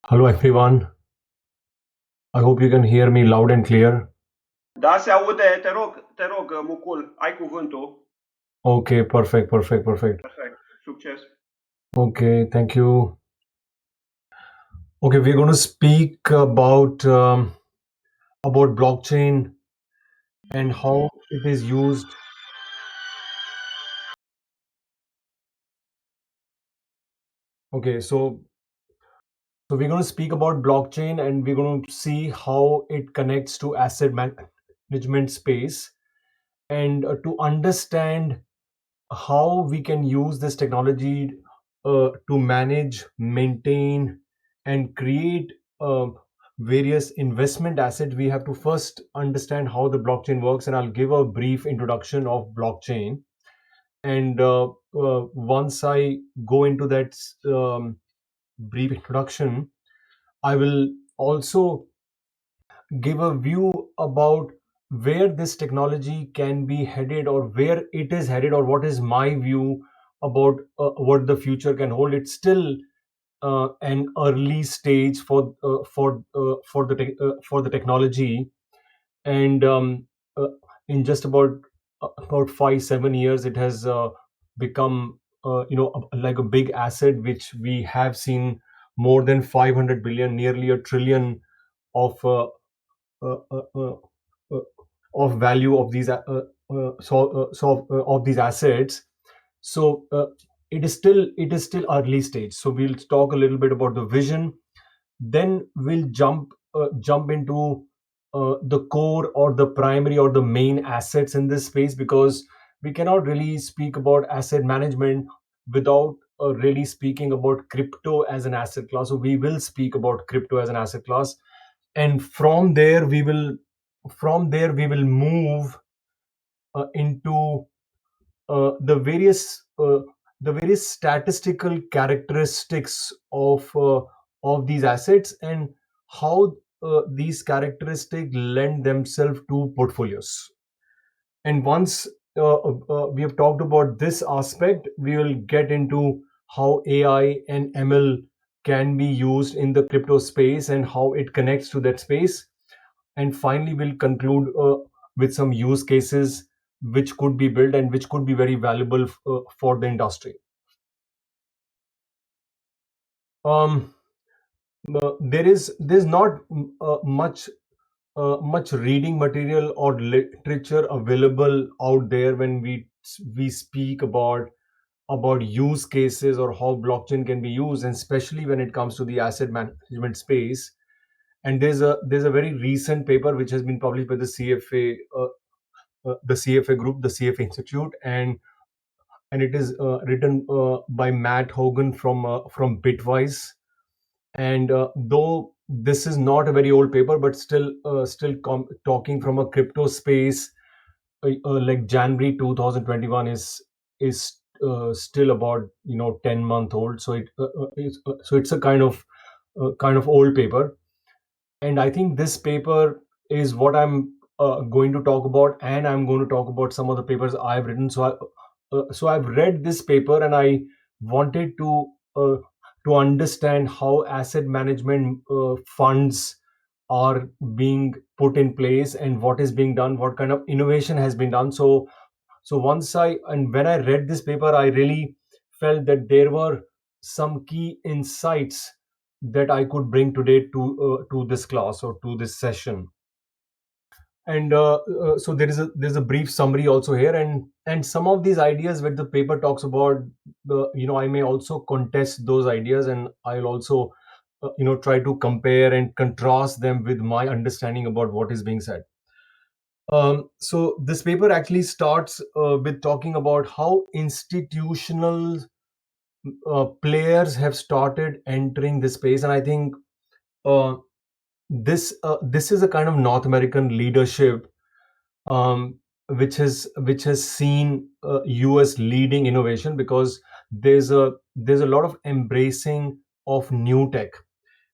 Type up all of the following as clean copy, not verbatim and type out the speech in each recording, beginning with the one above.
Hello everyone. I hope you can hear me loud and clear. Da, se aude, te rog, Mucul, ai cuvântul. Okay, perfect, perfect, perfect. Perfect, succes. Okay, thank you. Okay, we're going to speak about blockchain and how it is used. Okay, so we're going to speak about blockchain and we're going to see how it connects to management space and to understand how we can use this technology to manage, maintain, and create various investment assets. We have to first understand how the blockchain works, and I'll give a brief introduction of blockchain. And once I go into that brief introduction, I will also give a view about where this technology can be headed or where it is headed or what is my view about what the future can hold. It's still an early stage for the technology, and uh, in just about 5-7 years it has become like a big asset which we have seen more than 500 billion, nearly a trillion of uh, uh, uh, uh, of value of these of these assets. So it is still early stage. So we'll talk a little bit about the vision, then we'll jump into the core or the primary or the main assets in this space, because we cannot really speak about asset management without really speaking about crypto as an asset class. So we will speak about crypto as an asset class, and from there we will move into the various statistical characteristics of these assets, and how these characteristics lend themselves to portfolios. And once we have talked about this aspect, we will get into how AI and ML can be used in the crypto space and how it connects to that space. And finally we'll conclude with some use cases which could be built and which could be very valuable for the industry. um, there's not much reading material or literature available out there when we speak about use cases or how blockchain can be used, and especially when it comes to the asset management space. And there's a very recent paper which has been published by the CFA group, the CFA Institute, and it is written by Matt Hogan from Bitwise. And though this is not a very old paper, but still talking from a crypto space, like January 2021 is still about 10-month old. So it's a kind of old paper. And I think this paper is what I'm going to talk about, and I'm going to talk about some of the papers I've written. So I've read this paper, and I wanted uh, to understand how asset management funds are being put in place and what is being done, what kind of innovation has been done. So when I read this paper, I really felt that there were some key insights that I could bring today to this class or to this session. And so there's a brief summary also here, and some of these ideas where the paper talks about, I may also contest those ideas, and I'll also try to compare and contrast them with my understanding about what is being said. So this paper actually starts with talking about how institutional players have started entering this space. And I think uh, this is a kind of North American leadership, which has seen US leading innovation, because there's a lot of embracing of new tech,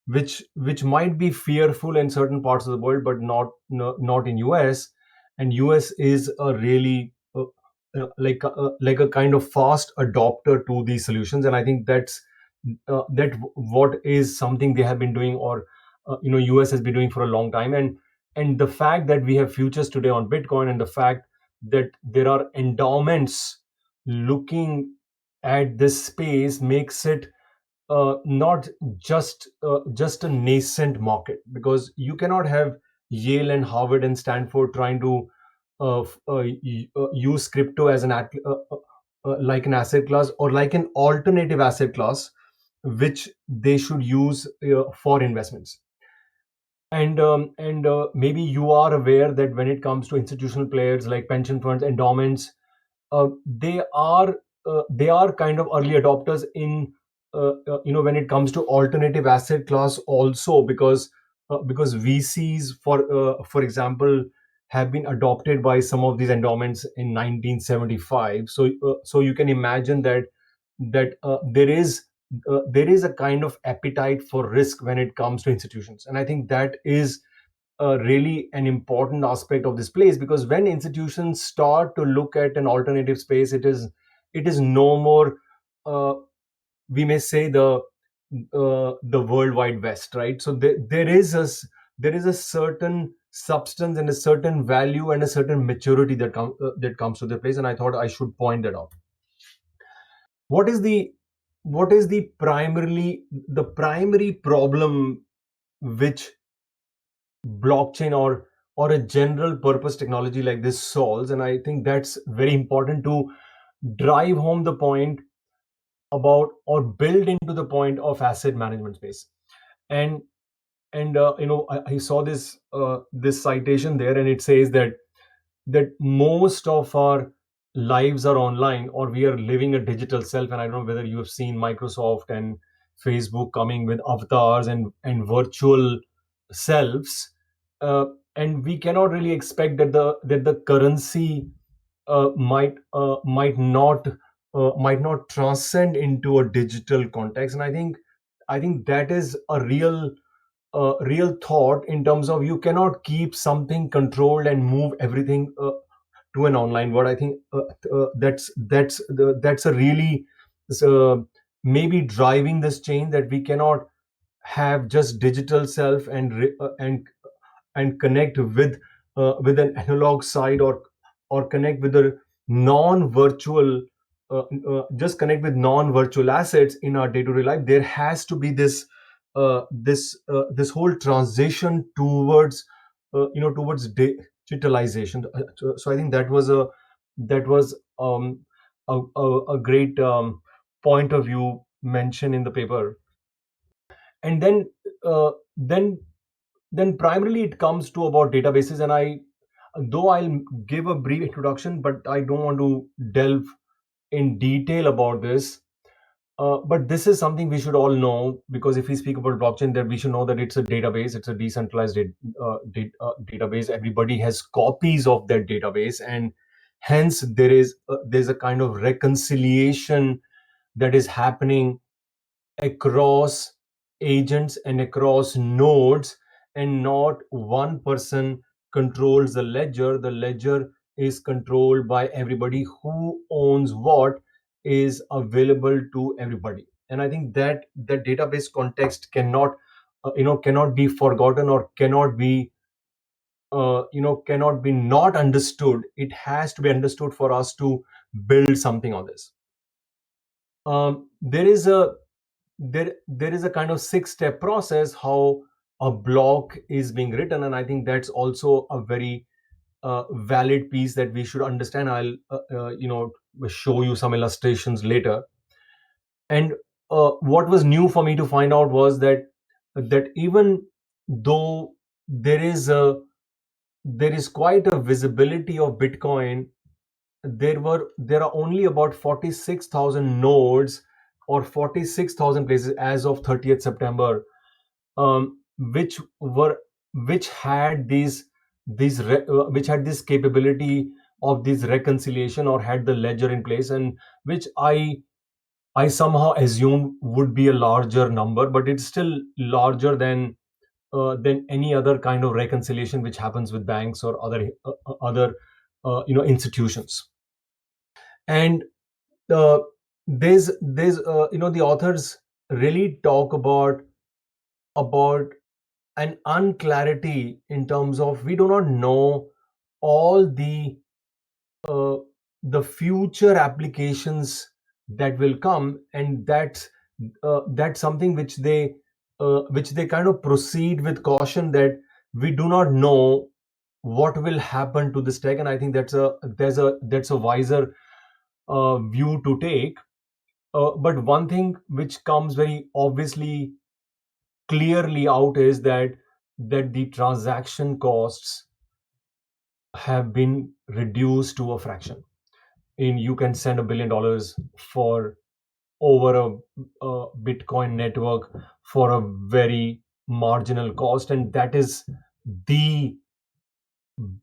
which might be fearful in certain parts of the world, but not in US. And US is a really like a kind of fast adopter to these solutions, and I think what is something they have been doing, or US has been doing for a long time. And the fact that we have futures today on Bitcoin, and the fact that there are endowments looking at this space, makes it not just a nascent market, because you cannot have Yale and Harvard and Stanford trying to use crypto as like an asset class, or like an alternative asset class, which they should use for investments. And maybe you are aware that when it comes to institutional players like pension funds, endowments, uh, they are they are kind of early adopters in when it comes to alternative asset class also, because VCs, for example, have been adopted by some of these endowments in 1975. So you can imagine that there is a kind of appetite for risk when it comes to institutions. And I think that is really an important aspect of this place, because when institutions start to look at an alternative space, it is no more, uh, we may say, the world wide west, right? So there is a certain substance and a certain value and a certain maturity that comes to the place, and I thought I should point that out. what is the what is the primary problem which blockchain, or a general purpose technology like this solves? And I think that's very important to drive home the point about, or build into the point of asset management space. And and uh, you know I saw this citation there, and it says that most of our lives are online, or we are living a digital self. And I don't know whether you have seen Microsoft and Facebook coming with avatars and virtual selves. uh, and we cannot really expect that the currency might not transcend into a digital context. And I think that is a real thought, in terms of you cannot keep something controlled and move everything to an online world. I think that's a really, uh, maybe driving this change, that we cannot have just digital self and connect with an analog side, or connect with a non-virtual just connect with non-virtual assets in our day-to-day life. There has to be this whole transition towards digitalization. So I think that was a great point of view mentioned in the paper. And then primarily it comes to about databases. And though I'll give a brief introduction, but I don't want to delve in detail about this. But this is something we should all know, because if we speak about blockchain, then we should know that it's a database. It's a decentralized database. Everybody has copies of that database, and hence there's a kind of reconciliation that is happening across agents and across nodes, and not one person controls the ledger is controlled by everybody. Who owns what is available to everybody. And I think that database context cannot be forgotten, or cannot be not understood. It has to be understood for us to build something on this. There is a kind of 6-step process how a block is being written, and I think that's also a very valid piece that we should understand. I'll show you some illustrations later. And what was new for me to find out was that even though there is quite a visibility of Bitcoin, there are only about 46,000 nodes, or 46,000 places as of 30th September, which had which had this capability of this reconciliation, or had the ledger in place, and which I somehow assumed would be a larger number, but it's still larger than any other kind of reconciliation which happens with banks or other institutions. And uh, there's the authors really talk about an unclarity in terms of we do not know all uh, the future applications that will come, and that's something which they kind of proceed with caution, that we do not know what will happen to this tech. And I think that's a wiser view to take. But one thing which comes very obviously clearly out is that the transaction costs have been reduced to a fraction. In You can send $1 billion for over a Bitcoin network for a very marginal cost, and that is the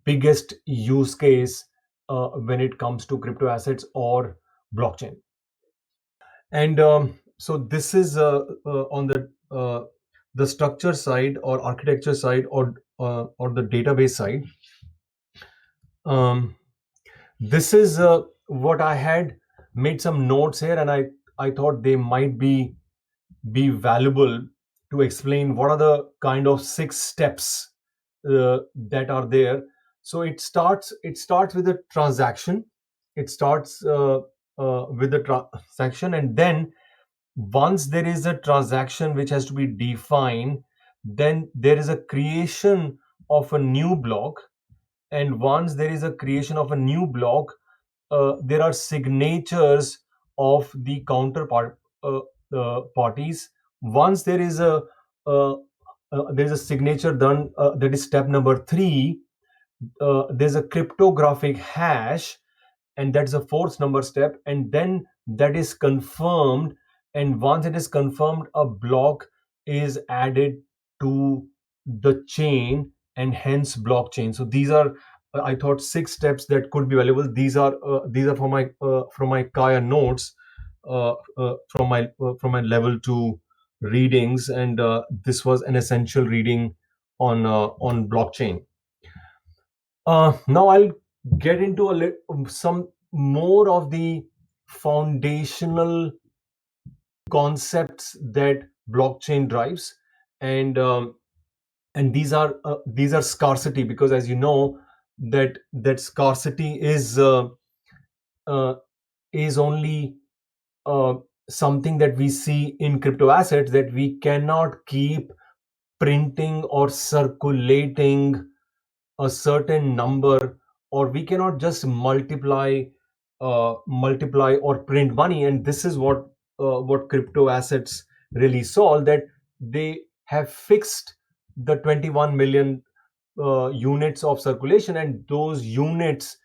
biggest use case when it comes to crypto assets or blockchain. And so this is on the structure side or architecture side or the database side. Um, this is what I had made some notes here, and I thought they might be valuable to explain what are the kind of 6 steps that are there. So it starts with a transaction. It starts with the transaction, and then once there is a transaction which has to be defined, then there is a creation of a new block. And once there is a creation of a new block, there are signatures of the counterpart parties. Once uh, there is a signature done, that is step number 3. There's a cryptographic hash, and that's the fourth number step, and then that is confirmed. And once it is confirmed, a block is added to the chain, and hence blockchain. So these are, I thought, 6 steps that could be valuable. These are from my Kaya notes, from my level 2 readings, and this was an essential reading on blockchain. Now I'll get into some more of the foundational concepts that blockchain drives, and these are scarcity, because as you know, that scarcity uh, is only uh, something that we see in crypto assets, that we cannot keep printing or circulating a certain number, or we cannot just multiply or print money. And this is what crypto assets really solve, that they have fixed the 21 million units of circulation, and those units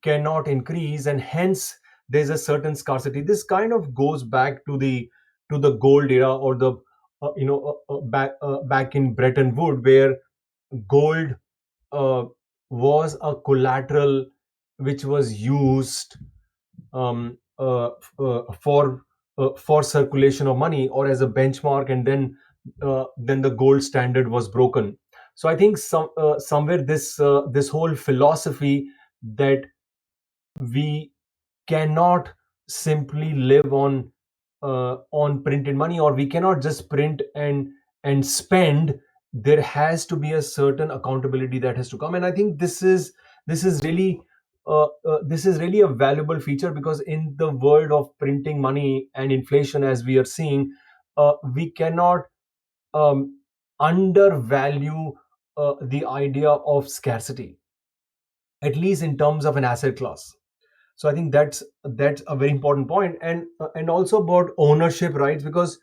cannot increase, and hence there's a certain scarcity. This kind of goes back to the gold era, or the back in Bretton Woods, where gold uh, was a collateral which was used um, uh, for circulation of money, or as a benchmark, and then the gold standard was broken. So I think somewhere this whole philosophy that we cannot simply live on printed money, or we cannot just print and spend. There has to be a certain accountability that has to come, and I think this is really a valuable feature, because in the world of printing money and inflation, as we are seeing, we cannot um, undervalue the idea of scarcity, at least in terms of an asset class. So I think that's a very important point. And also about ownership rights, because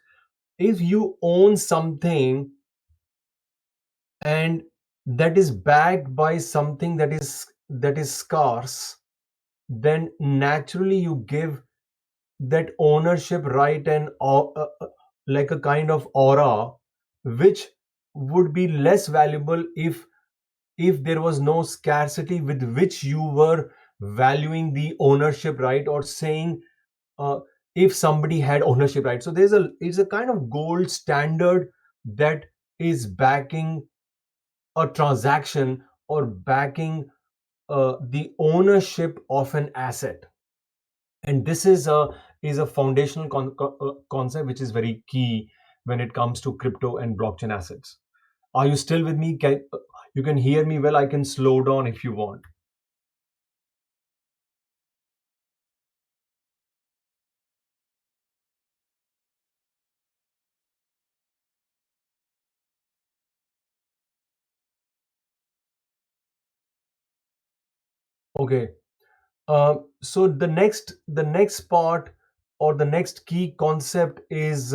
if you own something and that is backed by something that is scarce, then naturally you give that ownership right and like a kind of aura, which would be less valuable if there was no scarcity with which you were valuing the ownership right, or saying uh, if somebody had ownership right. So it's a kind of gold standard that is backing a transaction, or backing the ownership of an asset. And this is is a foundational concept which is very key when it comes to crypto and blockchain assets. Are you still with me? You can hear me well? I can slow down if you want. Okay. So the next part or the next key concept is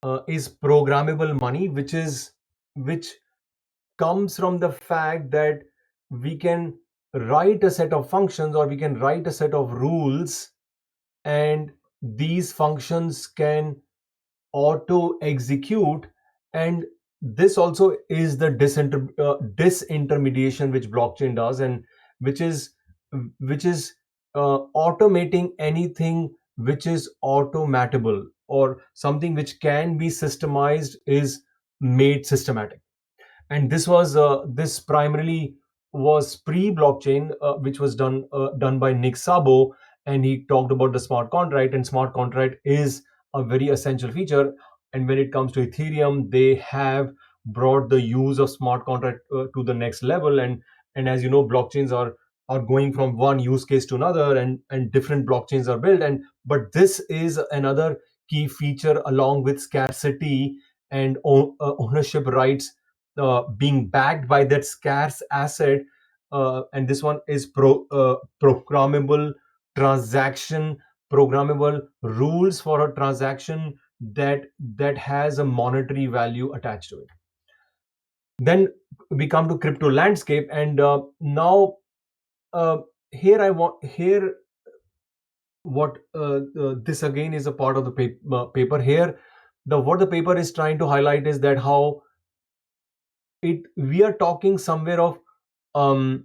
programmable money, which comes from the fact that we can write a set of functions or we can write a set of rules, and these functions can auto execute. And this also is the disintermediation which blockchain does, and which is automating anything which is automatable, or something which can be systemized is made systematic. And this primarily was pre-blockchain, which was done by Nick Szabo, and he talked about the smart contract. And smart contract is a very essential feature. And when it comes to Ethereum, they have brought the use of smart contract to the next level. And as you know, blockchains are going from one use case to another, and different blockchains are built. And but this is another key feature, along with scarcity and ownership rights being backed by that scarce asset. And this one is programmable transaction, programmable rules for a transaction that has a monetary value attached to it. Then we come to crypto landscape, and now uh, here what this again is a part of the paper here. The what the paper is trying to highlight is that how it we are talking somewhere of um,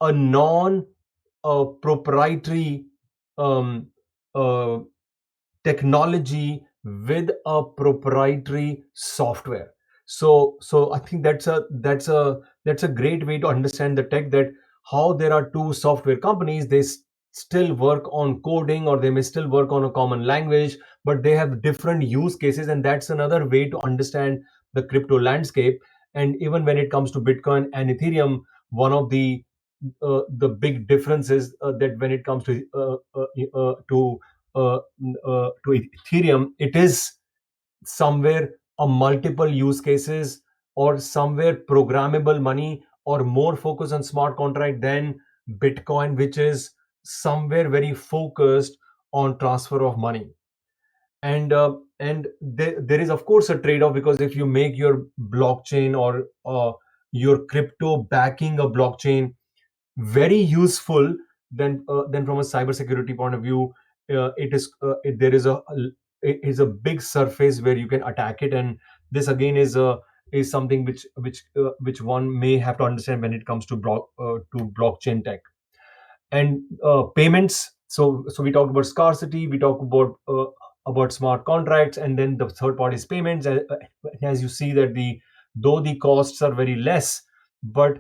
a non proprietary um, uh, technology with a proprietary software. So I think that's a great way to understand the tech, that how there are two software companies. They still work on coding, or they may still work on a common language, but they have different use cases. And that's another way to understand the crypto landscape. And even when it comes to Bitcoin and Ethereum, one of the big difference is that when it comes uh, to Ethereum, it is somewhere a multiple use cases, or somewhere programmable money, or more focus on smart contract than Bitcoin, which is somewhere very focused on transfer of money. And there is of course a trade-off, because if you make your blockchain or your crypto backing a blockchain very useful, then from a cybersecurity point of view, there is a big surface where you can attack it. And this again is something which one may have to understand when it comes to blockchain tech. And payments. So we talked about scarcity, we talked about smart contracts, and then the third part is payments. As you see that though the costs are very less, but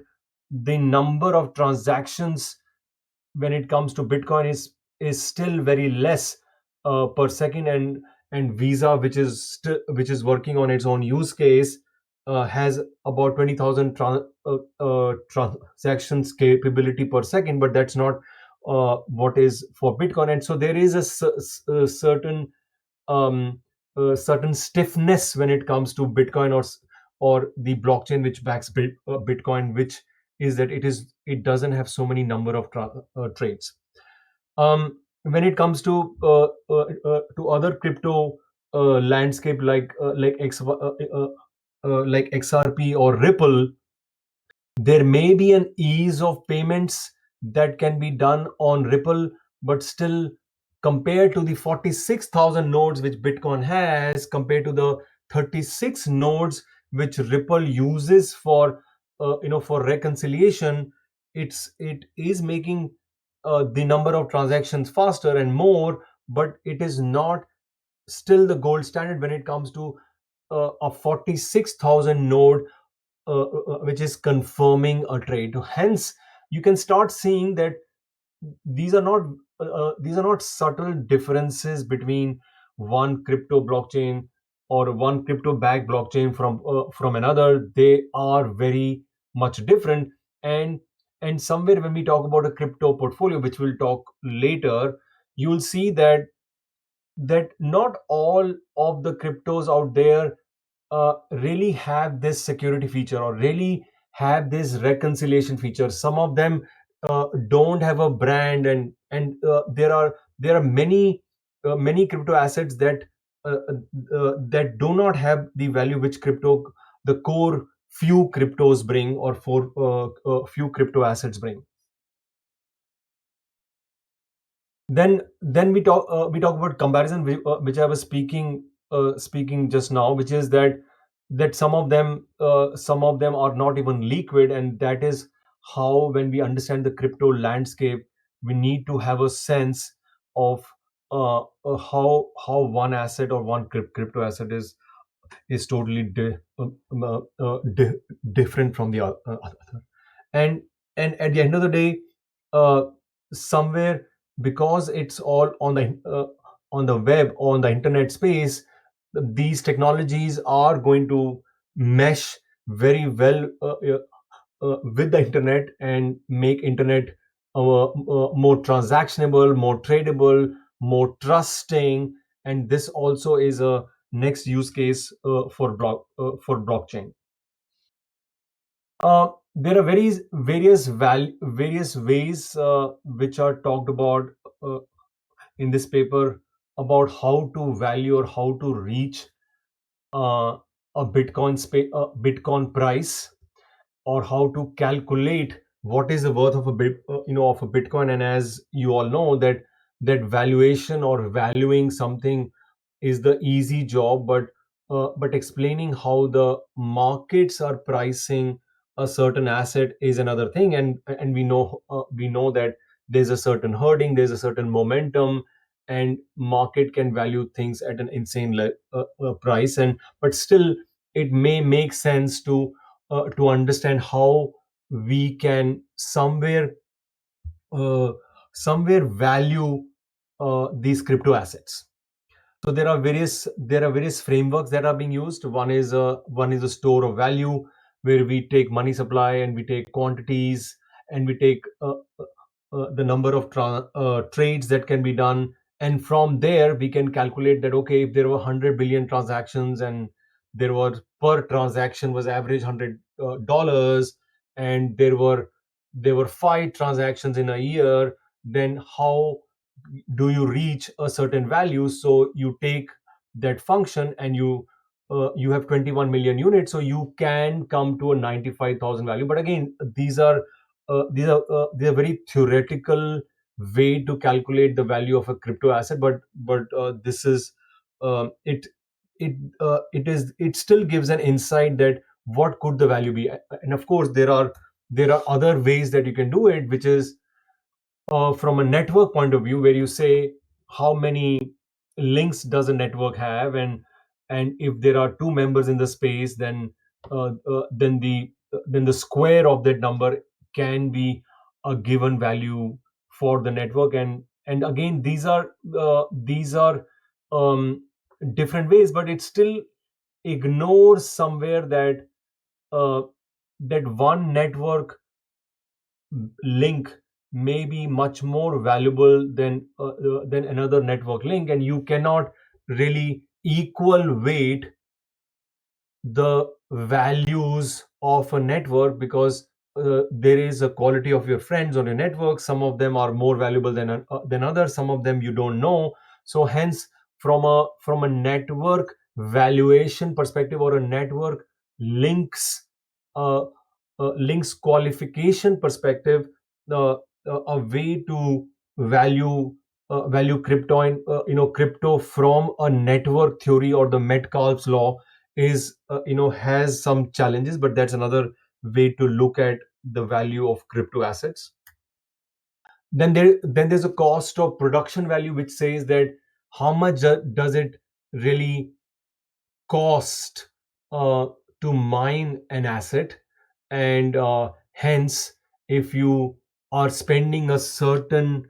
the number of transactions when it comes to Bitcoin is still very less per second. And Visa, which is working on its own use case, has about 20,000 transactions capability per second, but that's not what is for Bitcoin. And so there is a certain stiffness when it comes to Bitcoin, or the blockchain which backs Bitcoin, which is that it doesn't have so many number of trades. When it comes to other crypto landscape, like XRP or Ripple, there may be an ease of payments that can be done on Ripple, but still, compared to the 46,000 nodes which Bitcoin has, compared to the 36 nodes which Ripple uses for reconciliation, it is making the number of transactions faster and more, but it is not still the gold standard when it comes to a 46,000 node which is confirming a trade. Hence, you can start seeing that these are not these are not subtle differences between one crypto blockchain or one crypto backed blockchain from another. They are very much different. And and somewhere when we talk about a crypto portfolio, which we'll talk later, you'll see that not all of the cryptos out there really have this security feature or really have this reconciliation feature. Some of them don't have a brand, and there are many crypto assets that do not have the value which the core few cryptos bring, or for few crypto assets bring. Then we talk about comparison, which I was speaking just now, which is that some of them are not even liquid, and that is how, when we understand the crypto landscape, we need to have a sense of how one asset or one crypto asset is totally different from the other. And and at the end of the day, uh, somewhere, because it's all on the web, on the internet space, these technologies are going to mesh very well with the internet and make internet more transactionable, more tradable, more trusting. And this also is a next use case for blockchain. There are various ways which are talked about uh, in this paper, about how to value or how to reach uh, a Bitcoin price, or how to calculate what is the worth of a Bitcoin. And as you all know, that valuation or valuing something is the easy job, but explaining how the markets are pricing a certain asset is another thing. And we know that there's a certain herding, there's a certain momentum, and market can value things at an insane price. And but still, it may make sense to understand how we can uh, somewhere value these crypto assets. So there are various frameworks that are being used. One is a store of value, where we take money supply, and we take quantities, and we take the number of trades that can be done. And from there we can calculate that, okay, if there were 100 billion transactions, and there were per transaction was average $100, and there were 5 transactions in a year, then how do you reach a certain value? So you take that function, and you have 21 million units, so you can come to a 95,000 value. But again, these are very theoretical way to calculate the value of a crypto asset. But this is it it still gives an insight that what could the value be. And of course, there are other ways that you can do it, which is from a network point of view, where you say how many links does a network have, and if there are two members in the space, then the square of that number can be a given value for the network. And again, these are um, different ways, but it still ignores somewhere uh, that one network link may be much more valuable than another network link, and you cannot really equal weight the values of a network, because there is a quality of your friends on your network. Some of them are more valuable than others. Some of them you don't know. So hence, from a network valuation perspective, or a network links uh, links qualification perspective, a way to value crypto from a network theory, or the Metcalfe's law, is has some challenges. But that's another way to look at the value of crypto assets. Then there's a cost of production value, which says that how much does it really cost to mine an asset. And hence, if you are spending a certain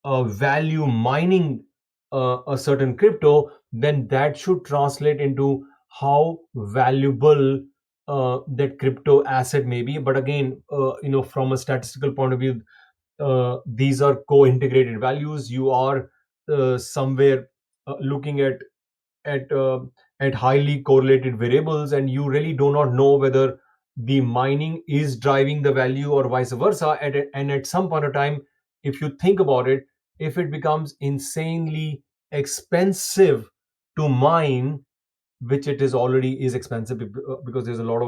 value mining a certain crypto, then that should translate into how valuable that crypto asset may be. But again, from a statistical point of view, these are co-integrated values. You are somewhere looking at uh, at highly correlated variables, and you really do not know whether the mining is driving the value or vice versa. And at some point of time, if you think about it, if it becomes insanely expensive to mine, which it is already is expensive because there's a lot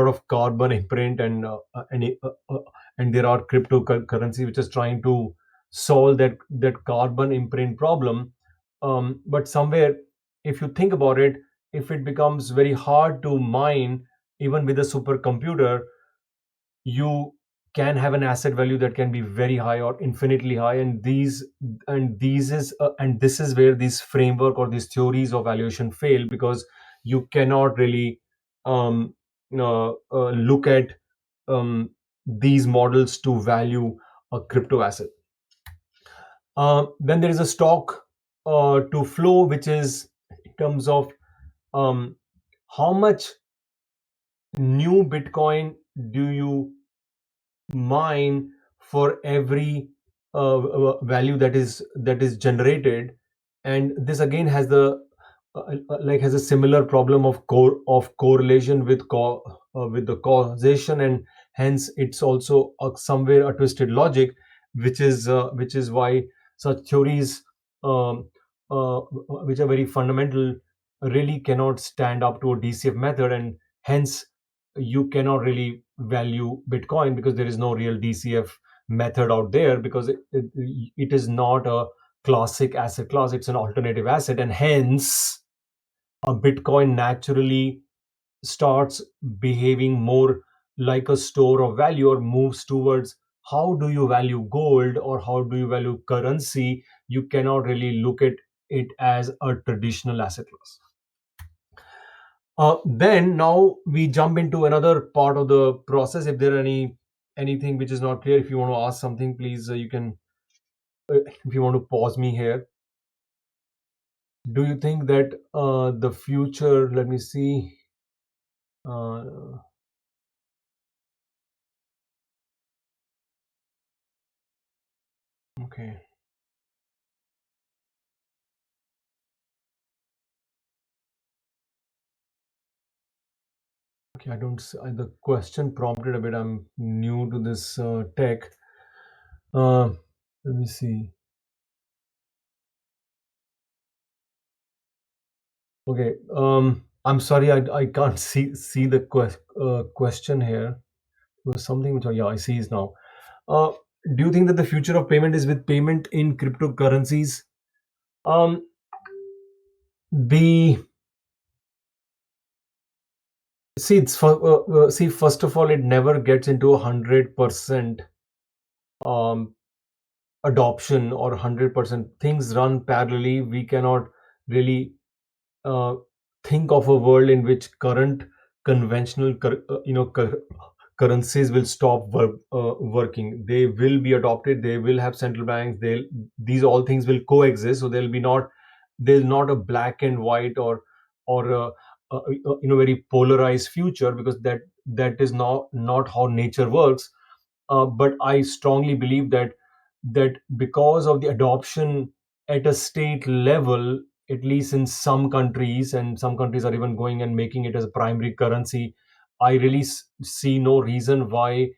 of carbon imprint, and there are cryptocurrency which is trying to solve that carbon imprint problem. But somewhere, if you think about it, if it becomes very hard to mine even with a supercomputer, you can have an asset value that can be very high or infinitely high. And this is where this framework or these theories of valuation fail, because you cannot really look at these models to value a crypto asset. Then there is a stock to flow, which is in terms of um, how much new Bitcoin do you mine for every value that is generated. And this again has has a similar problem of correlation with the causation, and hence it's also somewhere a twisted logic, which is why such theories, um, which are very fundamental, really cannot stand up to a DCF method. And hence you cannot really value Bitcoin because there is no real DCF method out there, because it is not a classic asset class, it's an alternative asset. And hence a Bitcoin naturally starts behaving more like a store of value, or moves towards how do you value gold or how do you value currency. You cannot really look at it as a traditional asset class. Then now we jump into another part of the process. If there are anything which is not clear, if you want to ask something, please, you can. If you want to pause me here. Do you think that the future? Let me see. Uh, okay. Okay. I don't. The question prompted a bit. I'm new to this tech. Uh, Let me see. Okay. I'm sorry. I can't see the question here. It was something which, yeah, I see is now. Uh, do you think that the future of payment is with payment in cryptocurrencies? Um, the see, first of all, it never gets into 100% um, adoption or 100%. Things run parallelly. We cannot really uh, think of a world in which current conventional currencies will stop working. They will be adopted. They will have central banks. These all things will coexist. So there's not a black and white or very polarized future, because that is not how nature works. But I strongly believe that because of the adoption at a state level, at least in some countries, and some countries are even going and making it as a primary currency, I really see no reason why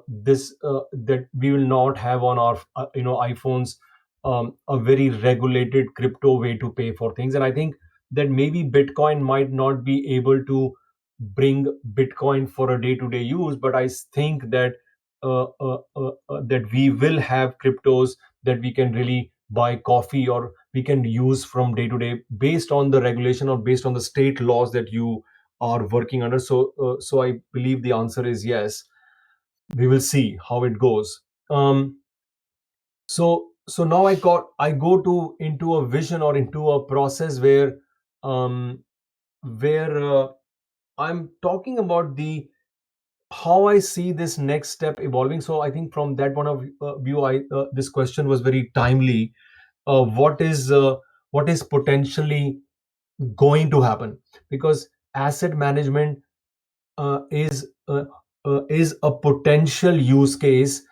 this that we will not have on our iPhones a very regulated crypto way to pay for things. And I think that maybe Bitcoin might not be able to bring Bitcoin for a day-to-day use, but I think that we will have cryptos that we can really buy coffee or we can use from day to day, based on the regulation or based on the state laws that you are working under. So I believe the answer is yes. We will see how it goes. So now I go to into a vision or into a process um, where I'm talking about how I see this next step evolving. So I think from that point of view, I this question was very timely. Uh, what is uh, what is potentially going to happen? Because asset management is a potential use case.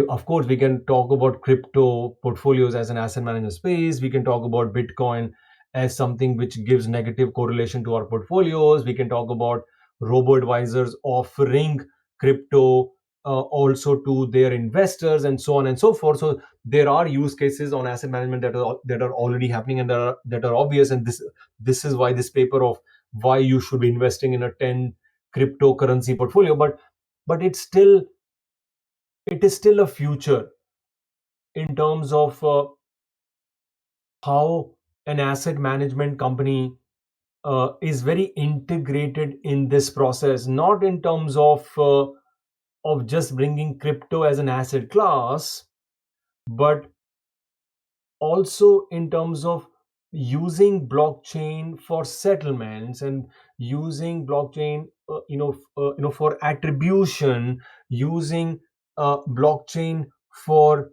Of course, we can talk about crypto portfolios as an asset management space. We can talk about Bitcoin as something which gives negative correlation to our portfolios. We can talk about robo advisors offering crypto also to their investors, and so on and so forth. So there are use cases on asset management that are already happening, and that are obvious. And this is why this paper of why you should be investing in a 10 cryptocurrency portfolio, but it is still a future in terms of how an asset management company is very integrated in this process, not in terms of just bringing crypto as an asset class, but also in terms of using blockchain for settlements, and using blockchain for attribution, using blockchain for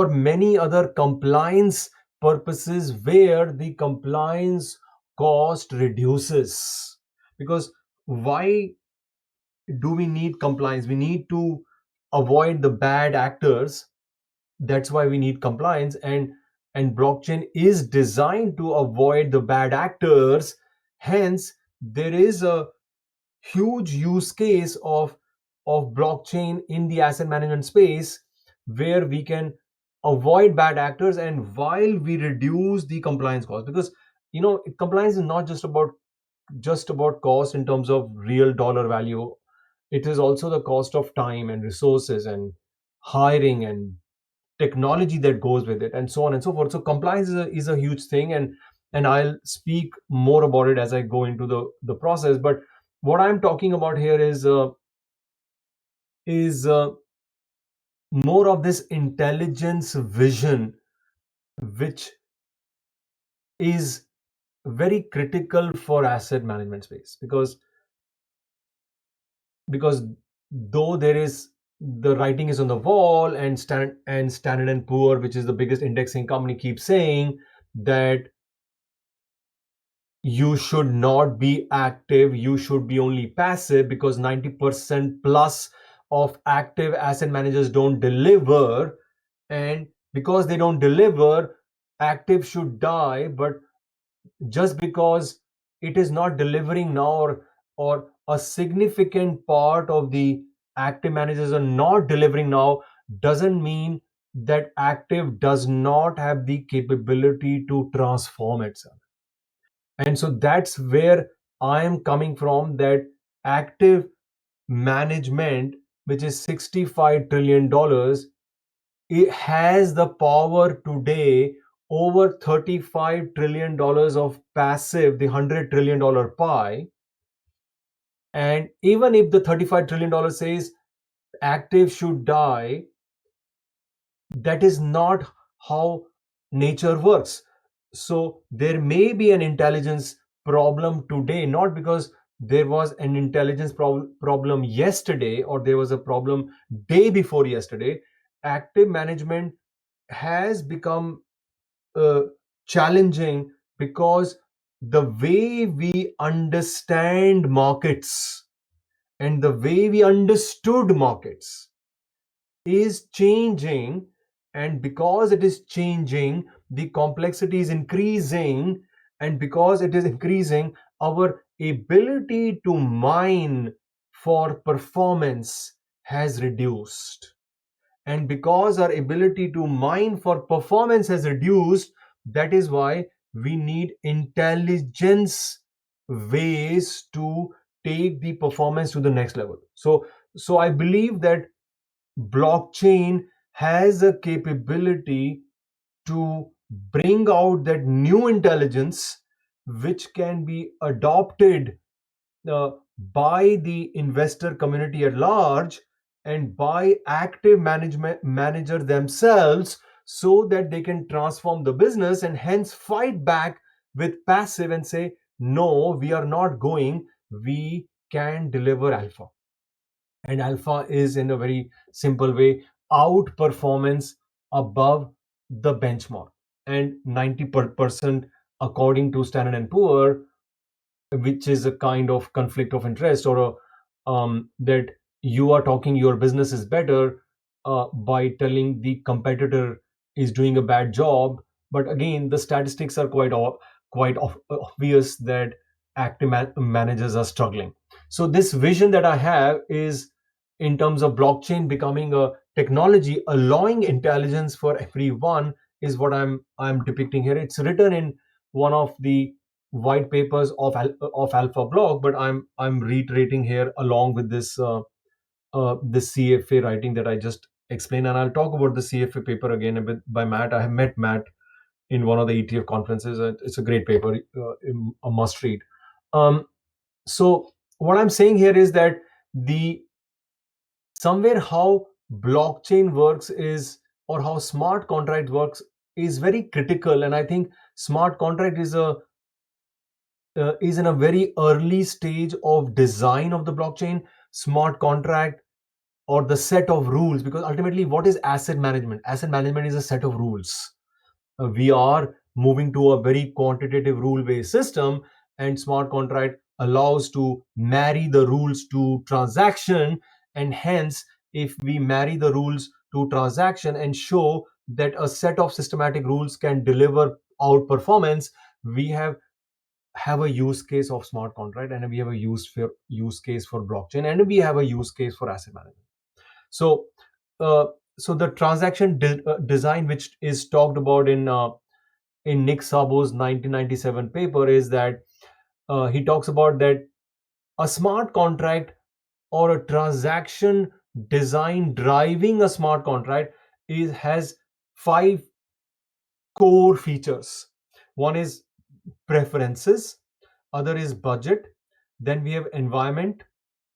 many other compliance purposes, where the compliance cost reduces. Because why do we need compliance? We need to avoid the bad actors. That's why we need compliance, and blockchain is designed to avoid the bad actors. Hence there is a huge use case of blockchain in the asset management space, where we can avoid bad actors and while we reduce the compliance cost. Because compliance is not just about cost in terms of real dollar value. It is also the cost of time and resources and hiring and technology that goes with it, and so on and so forth. So compliance is a huge thing, and I'll speak more about it as I go into the process. But what I'm talking about here is more of this intelligence vision, which is very critical for asset management space. Because though there is the writing is on the wall, and Standard and Poor, which is the biggest indexing company, keeps saying that you should not be active, you should be only passive, because 90% plus of active asset managers don't deliver. And because they don't deliver, active should die. But just because it is not delivering now, or a significant part of the active managers are not delivering now, doesn't mean that active does not have the capability to transform itself. And so that's where I am coming from, that active management, which is $65 trillion, it has the power today over $35 trillion of passive, the $100 trillion pie. And even if the $35 trillion says active should die, that is not how nature works. So there may be an intelligence problem today, not because there was an intelligence problem yesterday, or there was a problem day before yesterday. Active management has become challenging because the way we understand markets and the way we understood markets is changing. And because it is changing, the complexity is increasing. And because it is increasing, our ability to mine for performance has reduced. And because our ability to mine for performance has reduced, that is why we need intelligence ways to take the performance to the next level. So I believe that blockchain has a capability to bring out that new intelligence, which can be adopted uh, by the investor community at large, and by active management manager themselves, so that they can transform the business and hence fight back with passive and say, no, we are not going, we can deliver alpha. and alpha is, in a very simple way, outperformance above the benchmark. And 90% according to Standard and Poor, which is a kind of conflict of interest, or that you are talking your business is better by telling the competitor is doing a bad job. But again, the statistics are obvious that active managers are struggling. So this vision that I have is in terms of blockchain becoming a technology allowing intelligence for everyone, is what I'm depicting here. It's written in one of the white papers of Alpha Block, but I'm reiterating here along with this CFA writing that I just explained, and I'll talk about the CFA paper again a bit by Matt. I have met Matt in one of the ETF conferences. It's a great paper, a must read. So what I'm saying here is that the somewhere how blockchain works is, or how smart contract works, is very critical, and I think smart contract is in a very early stage of design of the blockchain. Smart contract, or the set of rules, because ultimately what is asset management? Asset management is a set of rules. We are moving to a very quantitative rule based system, and smart contract allows to marry the rules to transaction. And hence, if we marry the rules to transaction and show that a set of systematic rules can deliver outperformance, we have a use case of smart contract, and we have a use case for blockchain, and we have a use case for asset management. So so the transaction design, which is talked about in Nick Szabo's 1997 paper, is that he talks about that a smart contract, or a transaction design driving a smart contract, has 5 core features. One is preferences, other is budget, then we have environment,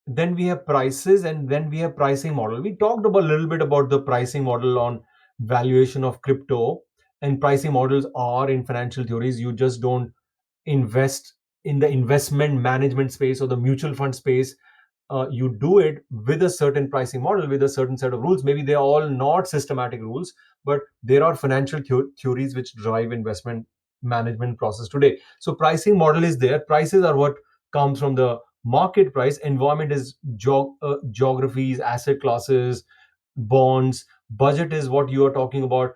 then we have prices, and then we have pricing model. We talked about a little bit about the pricing model on valuation of crypto. And pricing models are in financial theories. You just don't invest in the investment management space or the mutual fund space. You do it with a certain pricing model, with a certain set of rules. Maybe they're all not systematic rules, but there are financial theories which drive investment management process today. So pricing model is there. Prices are what comes from the market price. Environment is geographies, asset classes, bonds. Budget is what you are talking about,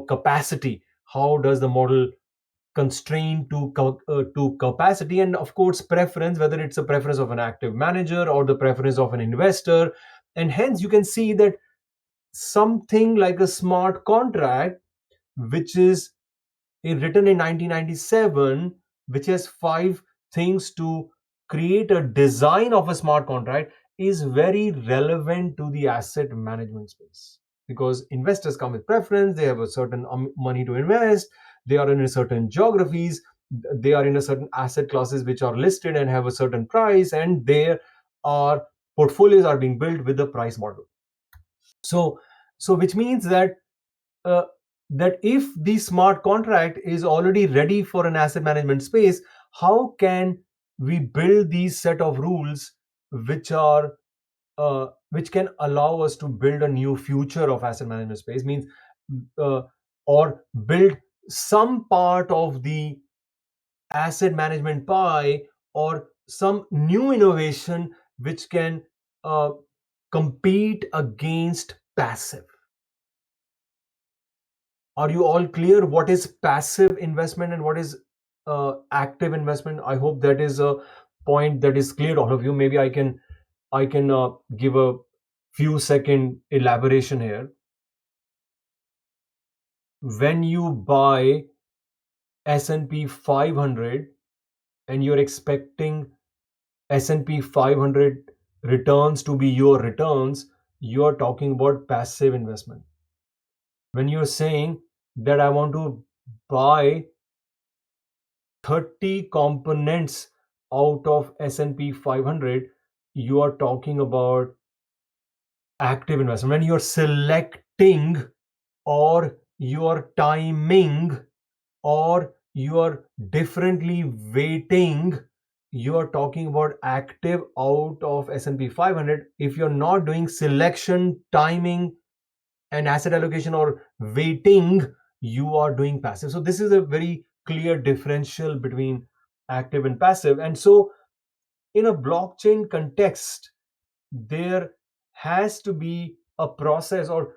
capacity. How does the model constrained to capacity? And of course preference, whether it's a preference of an active manager or the preference of an investor. And hence you can see that something like a smart contract, which is written in 1997, which has 5 things to create a design of a smart contract, is very relevant to the asset management space, because investors come with preference. They have a certain money to invest. They are in a certain geographies. They are in a certain asset classes which are listed and have a certain price, and there are portfolios are being built with the price model. So which means that uh, that if the smart contract is already ready for an asset management space, how can we build these set of rules which are which can allow us to build a new future of asset management space? Means uh, or build some part of the asset management pie, or some new innovation which can uh, compete against passive. Are you all clear what is passive investment and what is active investment? I hope that is a point that is clear to all of you. Maybe I can give a few second elaboration here. When you buy S&P 500 and you're expecting S&P 500 returns to be your returns, you're talking about passive investment. When you're saying that I want to buy 30 components out of S&P 500, you are talking about active investment. When you're selecting, or you're timing, or you're differently weighting you are talking about active out of S&P 500. If you're not doing selection, timing, and asset allocation or weighting, you are doing passive. So this is a very clear differential between active and passive. And so in a blockchain context, there has to be a process, or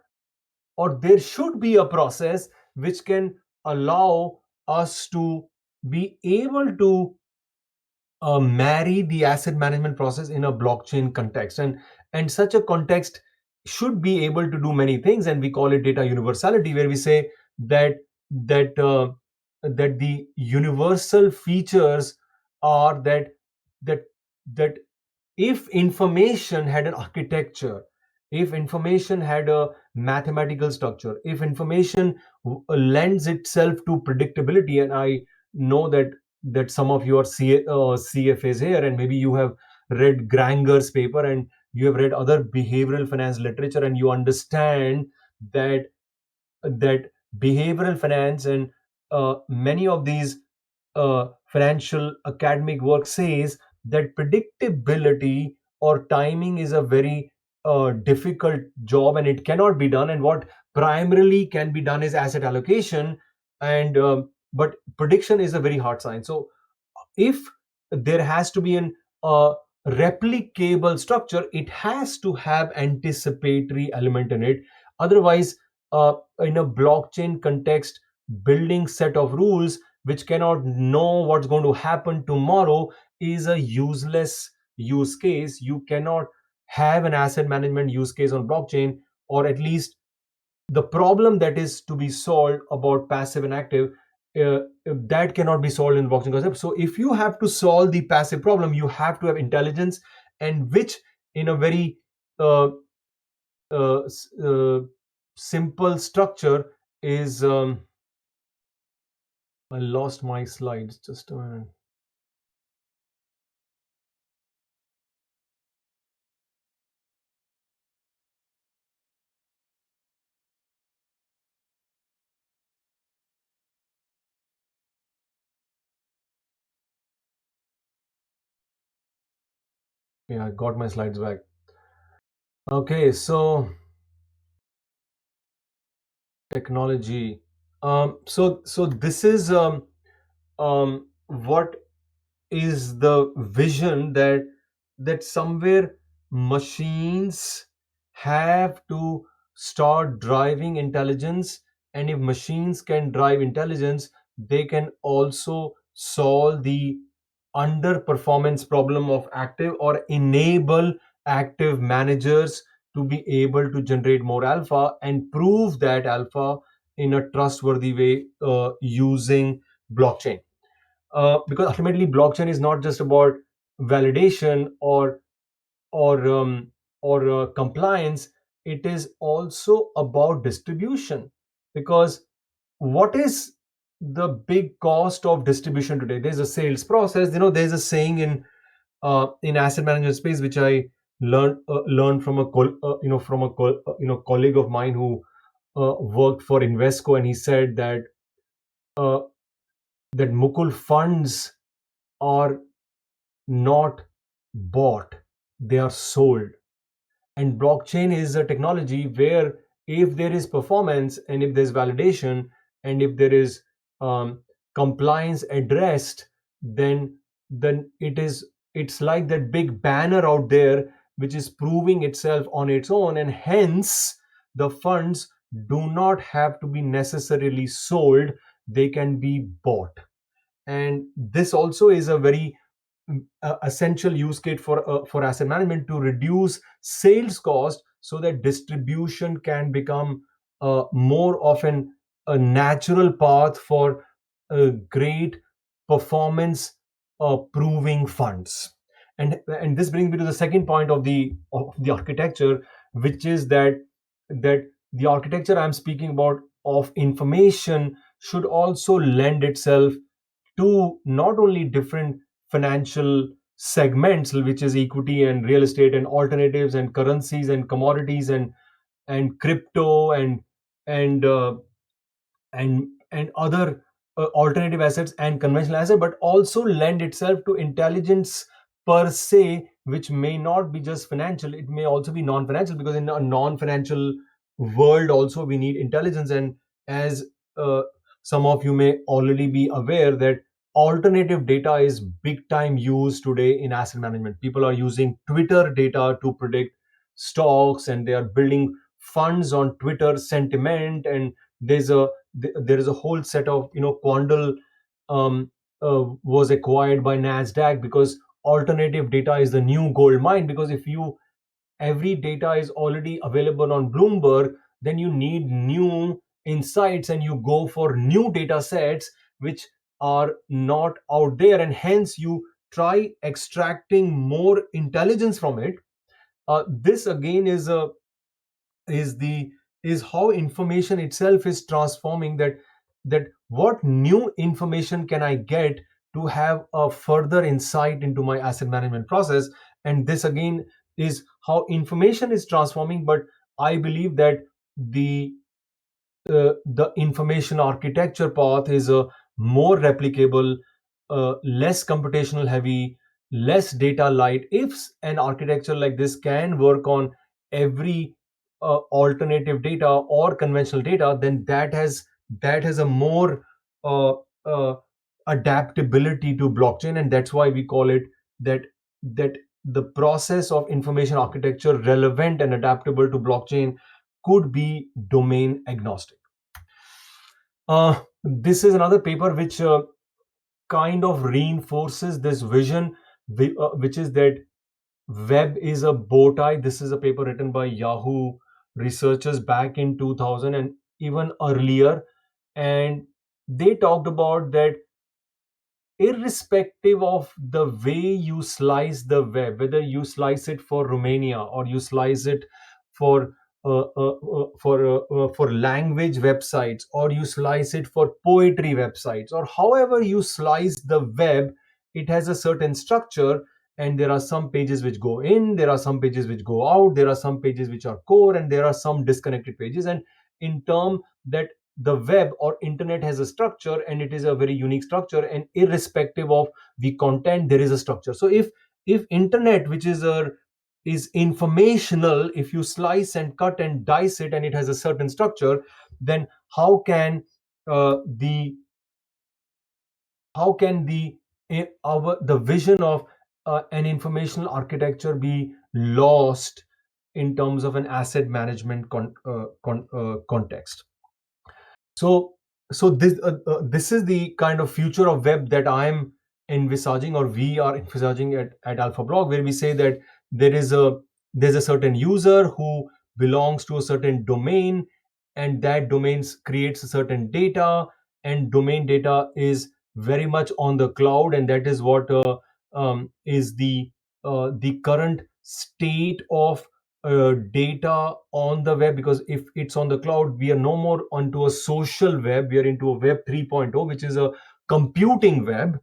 there should be a process which can allow us to be able to marry the asset management process in a blockchain context, and such a context should be able to do many things, and we call it data universality, where we say that that the universal features are that that if information had an architecture, if information had a mathematical structure, if information lends itself to predictability, and I know that some of you are CFAs here, and maybe you have read Granger's paper, and you have read other behavioral finance literature, and you understand that that behavioral finance and many of these financial academic work says that predictability or timing is a very difficult job, and it cannot be done, and what primarily can be done is asset allocation, and but prediction is a very hard science. So if there has to be an replicable structure, it has to have anticipatory element in it. Otherwise, in a blockchain context, building set of rules which cannot know what's going to happen tomorrow is a useless use case. You cannot have an asset management use case on blockchain, or at least the problem that is to be solved about passive and active, that cannot be solved in blockchain concept. So if you have to solve the passive problem, you have to have intelligence, and which in a very uh, simple structure is I lost my slides, just a minute. Yeah, I got my slides back. Okay, so technology. So this is what is the vision, that somewhere machines have to start driving intelligence, and if machines can drive intelligence, they can also solve the underperformance problem of active, or enable active managers to be able to generate more alpha and prove that alpha in a trustworthy way using blockchain. Because ultimately blockchain is not just about validation or compliance. It is also about distribution, because what is the big cost of distribution today? There's a sales process. There's a saying in asset management space which I learned from a colleague of mine who worked for Invesco, and he said uh, that Mukul, funds are not bought, they are sold. And blockchain is a technology where if there is performance, and if there's validation, and if there is um, compliance addressed, then it's like that big banner out there which is proving itself on its own, and hence the funds do not have to be necessarily sold, they can be bought. And this also is a very essential use case for asset management, to reduce sales cost, so that distribution can become more often a natural path for great performance proving funds. And this brings me to the second point of the architecture, which is that the architecture I'm speaking about of information should also lend itself to not only different financial segments, which is equity and real estate and alternatives and currencies and commodities and crypto and and other alternative assets and conventional assets, but also lend itself to intelligence per se, which may not be just financial, it may also be non-financial, because in a non-financial world also we need intelligence. And as uh, some of you may already be aware that alternative data is big time used today in asset management. People are using Twitter data to predict stocks, and they are building funds on Twitter sentiment. And there's a there is a whole set of, Quandl um, was acquired by Nasdaq, because alternative data is the new gold mine. Because if you every data is already available on Bloomberg, then you need new insights, and you go for new data sets which are not out there, and hence you try extracting more intelligence from it. This again is the is how information itself is transforming. That what new information can I get to have a further insight into my asset management process. And this again is how information is transforming. But I believe that the information architecture path is a more replicable, less computational heavy, less data light. If an architecture like this can work on every alternative data or conventional data, then that has a more uh, uh, adaptability to blockchain. And that's why we call it that the process of information architecture relevant and adaptable to blockchain could be domain agnostic. This is another paper which kind of reinforces this vision, which is that web is a bow tie. This is a paper written by Yahoo researchers back in 2000 and even earlier. And they talked about that irrespective of the way you slice the web, whether you slice it for Romania or you slice it for for language websites, or you slice it for poetry websites, or however you slice the web, it has a certain structure. And there are some pages which go in, there are some pages which go out, there are some pages which are core, and there are some disconnected pages. And in term that the web or internet has a structure, and it is a very unique structure, and irrespective of the content there is a structure. So if internet, which is informational, if you slice and cut and dice it and it has a certain structure, then how can the how can the vision of an informational architecture be lost in terms of an asset management context? So so this uh, uh, this is the kind of future of web that I'm envisaging, or we are envisaging at Alpha Block, where we say that there's a certain user who belongs to a certain domain, and that domain creates a certain data, and domain data is very much on the cloud. And that is what is the current state of data on the web. Because if it's on the cloud, we are no more onto a social web, we are into a web 3.0, which is a computing web.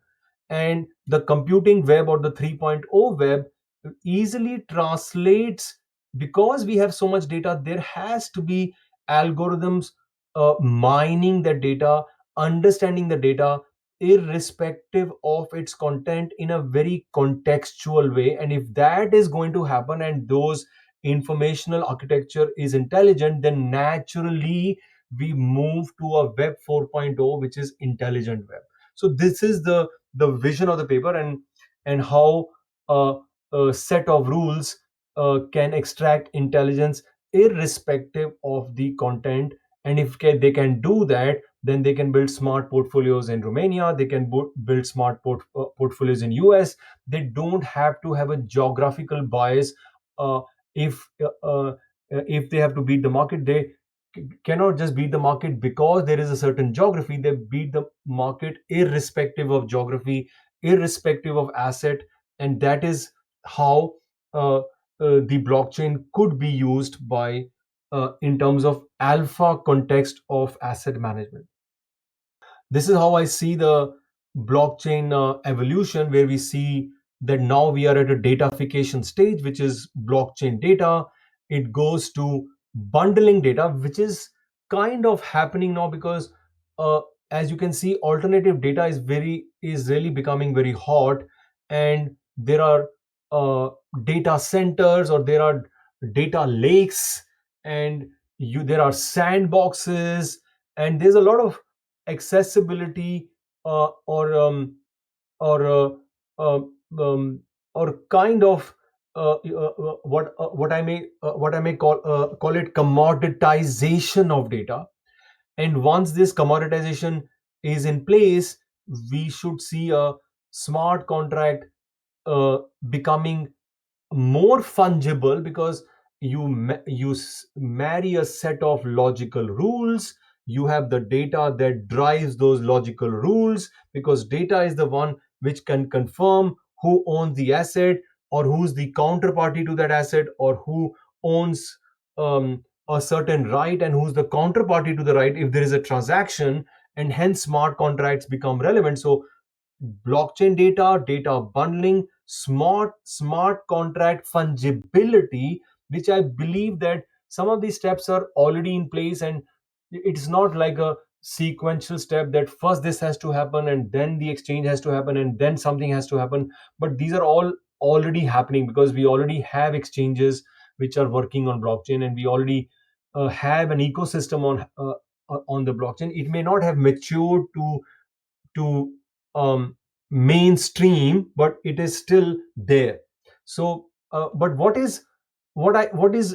And the computing web, or the 3.0 web, easily translates. Because we have so much data, there has to be algorithms mining the data, understanding the data irrespective of its content in a very contextual way. And if that is going to happen, and those informational architecture is intelligent, then naturally we move to a web 4.0, which is intelligent web. So this is the vision of the paper, and how a set of rules can extract intelligence irrespective of the content. And if they can do that, then they can build smart portfolios in Romania, they can build smart portfolios in US. They don't have to have a geographical bias. uh, if uh, uh, if they have to beat the market, they cannot just beat the market because there is a certain geography. They beat the market irrespective of geography, irrespective of asset. And that is how the blockchain could be used by in terms of alpha context of asset management. This is how I see the blockchain evolution, where we see that now we are at a datafication stage, which is blockchain data. It goes to bundling data, which is kind of happening now, because uh, as you can see, alternative data is really becoming very hot, and there are data centers, or there are data lakes, and there are sandboxes, and there's a lot of accessibility, or uh, um, or kind of what I may call it commoditization of data. And once this commoditization is in place, we should see a smart contract uh, becoming more fungible, because you marry a set of logical rules. You have the data that drives those logical rules, because data is the one which can confirm who owns the asset, or who's the counterparty to that asset, or who owns a certain right, and who's the counterparty to the right if there is a transaction. And hence smart contracts become relevant. So blockchain data, data bundling, smart contract fungibility, which I believe that some of these steps are already in place, and it's not like a sequential step that first this has to happen and then the exchange has to happen and then something has to happen. But these are all already happening, because we already have exchanges which are working on blockchain, and we already have an ecosystem on the blockchain. It may not have matured to mainstream, but it is still there. So but what is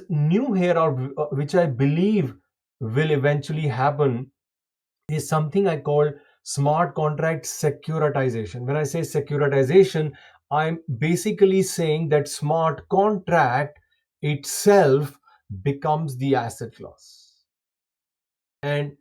new here, or which I believe will eventually happen, is something I call smart contract securitization. When I say securitization, I'm basically saying that smart contract itself becomes the asset class. And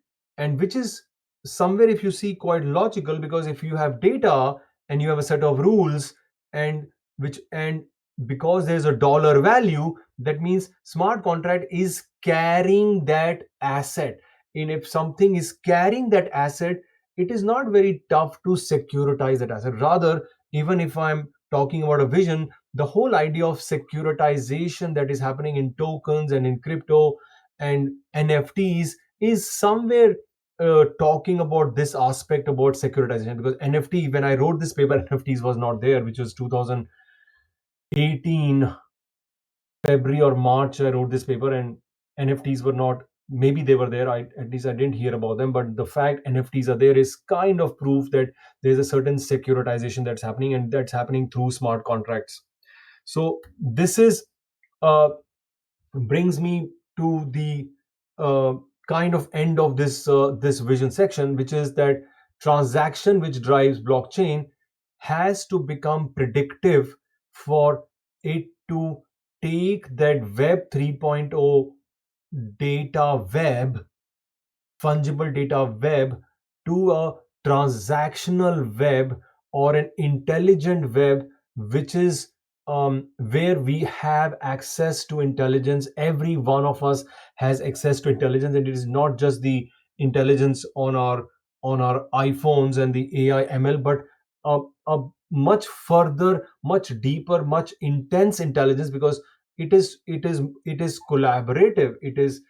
which is somewhere, if you see, quite logical, because if you have data and you have a set of rules, and which and because there's a dollar value, that means smart contract is carrying that asset. And if something is carrying that asset, it is not very tough to securitize that asset. Rather, even if I'm talking about a vision, the whole idea of securitization that is happening in tokens and in crypto and NFTs is somewhere talking about this aspect about securitization. Because NFT, when I wrote this paper, NFTs was not there, which was 2018 February or March. I wrote this paper, and NFTs were not. Maybe they were there. At least I didn't hear about them. But the fact NFTs are there is kind of proof that there's a certain securitization that's happening, and that's happening through smart contracts. So this is uh, brings me to the uh, kind of end of this vision section, which is that transaction which drives blockchain has to become predictive for it to take that Web 3.0 data web, fungible data web, to a transactional web, or an intelligent web, which is where we have access to intelligence. Every one of us has access to intelligence, and it is not just the intelligence on our iPhones and the AI ML, but a much further, much deeper, much intense intelligence, because it is collaborative. It is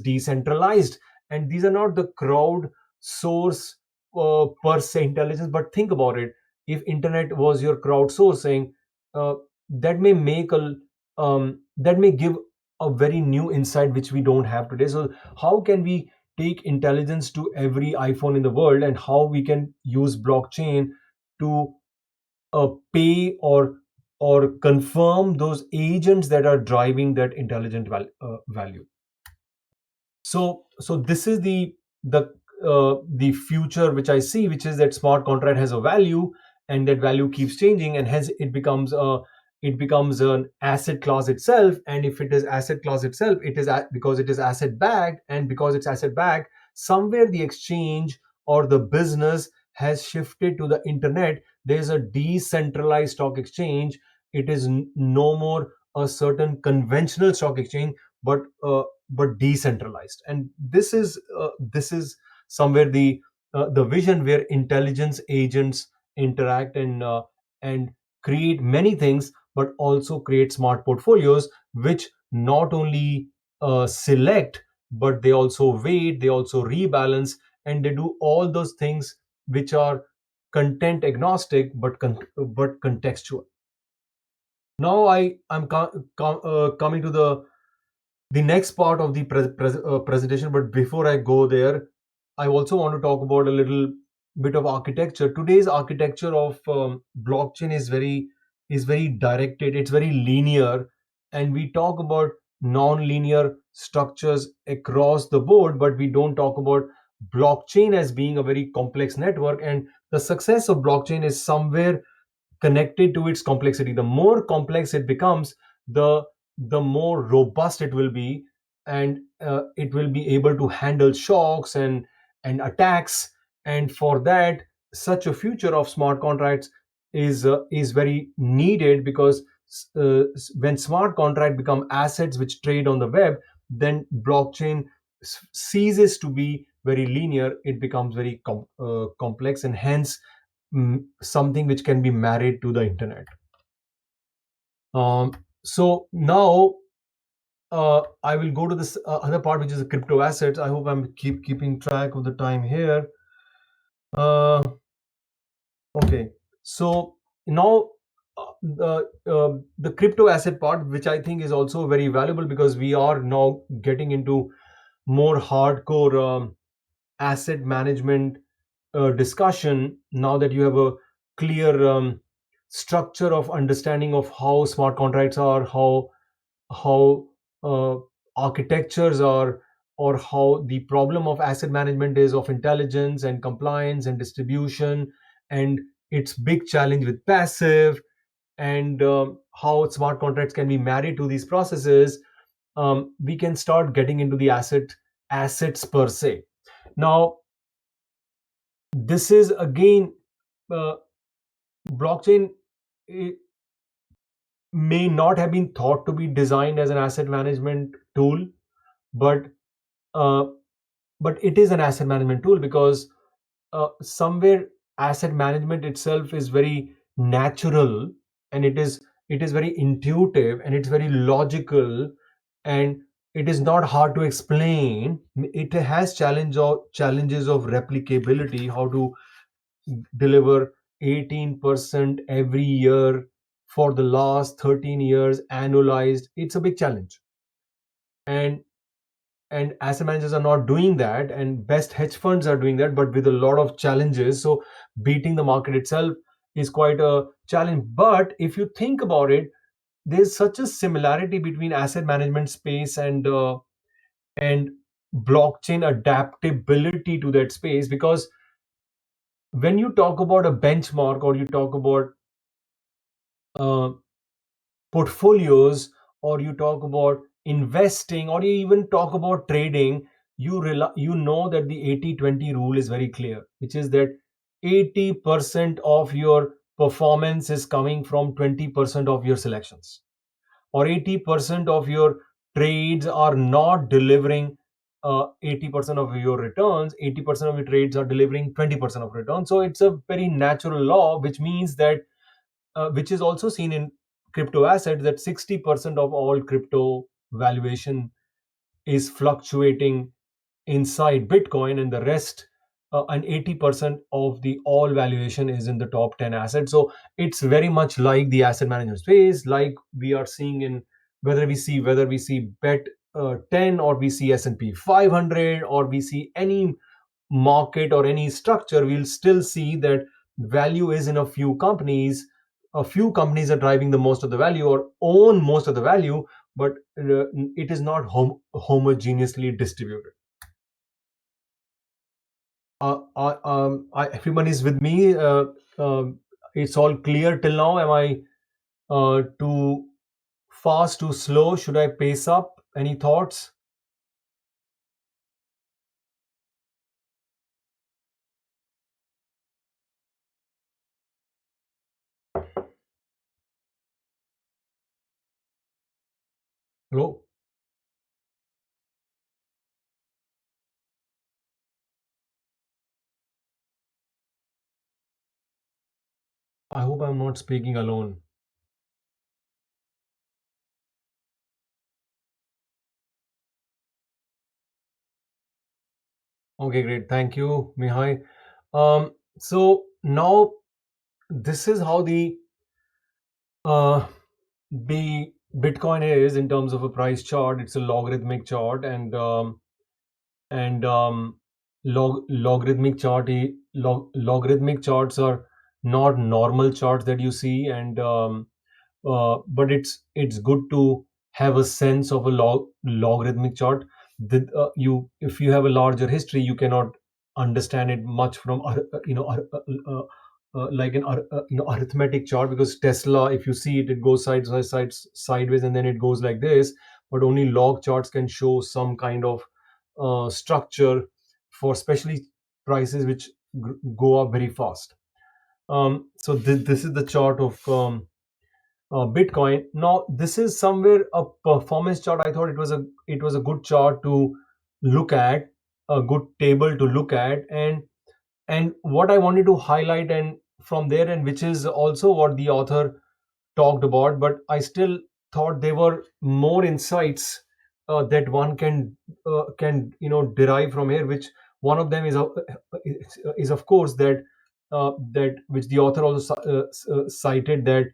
decentralized, and these are not the crowd source per se intelligence. But think about it: if internet was your crowdsourcing, uh, that may make a that may give a very new insight which we don't have today. So how can we take intelligence to every iPhone in the world, and how we can use blockchain to pay or confirm those agents that are driving that intelligent value. So this is the future which I see, which is that smart contract has a value, and that value keeps changing, and hence it becomes an asset class itself. And if it is asset class itself, because it is asset backed, and because it's asset backed, somewhere the exchange or the business has shifted to the internet. There's a decentralized stock exchange. It is no more a certain conventional stock exchange, but decentralized. And this is somewhere the vision where intelligence agents interact and create many things, but also create smart portfolios, which not only select, but they also weight, they also rebalance, and they do all those things which are content agnostic but contextual. Now I'm coming to the next part of the presentation. But before I go there, I also want to talk about a little bit of architecture. Today's architecture of blockchain is very directed, it's very linear, and we talk about non-linear structures across the board, but we don't talk about blockchain as being a very complex network. And the success of blockchain is somewhere connected to its complexity. The more complex it becomes, the more robust it will be, and it will be able to handle shocks and attacks. And for that, such a future of smart contracts is very needed, because when smart contracts become assets which trade on the web, then blockchain ceases to be very linear. It becomes very complex, and hence something which can be married to the internet. So now I will go to this other part, which is the crypto assets. I hope I'm keeping track of the time here. Uh, okay, so now the crypto asset part, which I think is also very valuable, because we are now getting into more hardcore asset management discussion, now that you have a clear structure of understanding of how smart contracts are, how uh, architectures are, or how the problem of asset management is of intelligence and compliance and distribution, and its big challenge with passive, and how smart contracts can be married to these processes. We can start getting into the assets per se. Now, this is again, uh, blockchain eh, may not have been thought to be designed as an asset management tool, but uh, but it is an asset management tool, because somewhere asset management itself is very natural, and it is very intuitive, and it's very logical, and it is not hard to explain. It has challenges of replicability, how to deliver 18% every year for the last 13 years annualized. It's a big challenge, and asset managers are not doing that, and best hedge funds are doing that, but with a lot of challenges. So beating the market itself is quite a challenge. But if you think about it, there's such a similarity between asset management space and blockchain adaptability to that space, because when you talk about a benchmark, or you talk about uh, portfolios, or you talk about investing, or you even talk about trading, you know that the 80/20 rule is very clear, which is that 80% of your performance is coming from 20% of your selections, or 80% of your trades are not delivering 80% of your returns. 80% of your trades are delivering 20% of returns. So it's a very natural law, which means that which is also seen in crypto assets, that 60% of all crypto valuation is fluctuating inside Bitcoin, and the rest, and 80% of the all valuation is in the top 10 assets. So it's very much like the asset management space, like we are seeing in, whether we see bet 10, or we see S&P 500, or we see any market or any structure, we'll still see that value is in a few companies. A few companies are driving the most of the value, or own most of the value, but it is not homogeneously distributed. Everyone is with me. It's all clear till now. Am I too fast, too slow? Should I pace up? Any thoughts? Hello? I hope I'm not speaking alone. Okay, great. Thank you, Mihai. So now this is how uh, the Bitcoin is in terms of a price chart. It's a logarithmic chart, and logarithmic logarithmic charts are not normal charts that you see, and but it's good to have a sense of a logarithmic chart. You, if you have a larger history, you cannot understand it much from like an arithmetic chart, because Tesla, if you see it, it goes sideways, and then it goes like this. But only log charts can show some kind of structure for especially prices which go up very fast. So this is the chart of Bitcoin. Now this is somewhere a performance chart. I thought it was a good chart to look at, a good table to look at, and what I wanted to highlight, and from there, and which is also what the author talked about, but I still thought there were more insights that one can derive from here. Which one of them is of course that which the author also cited, that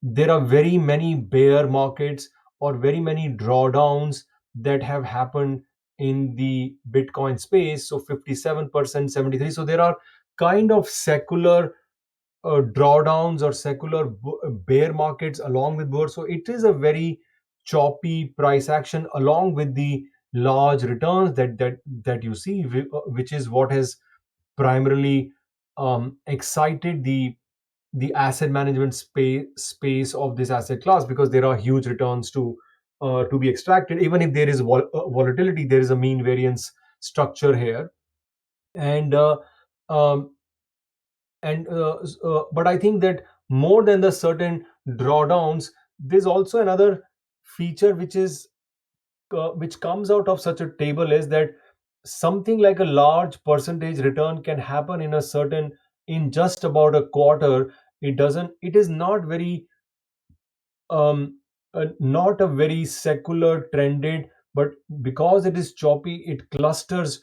there are very many bear markets or very many drawdowns that have happened in the Bitcoin space. So 57%, 73. So there are kind of secular drawdowns or secular bear markets along with board. So it is a very choppy price action along with the large returns that you see, which is what has primarily excited the asset management space of this asset class, because there are huge returns to be extracted. Even if there is volatility, there is a mean variance structure here, and um, but I think that more than the certain drawdowns, there's also another feature which comes out of such a table, is that something like a large percentage return can happen in just about a quarter. It is not a very secular trended, but because it is choppy, it clusters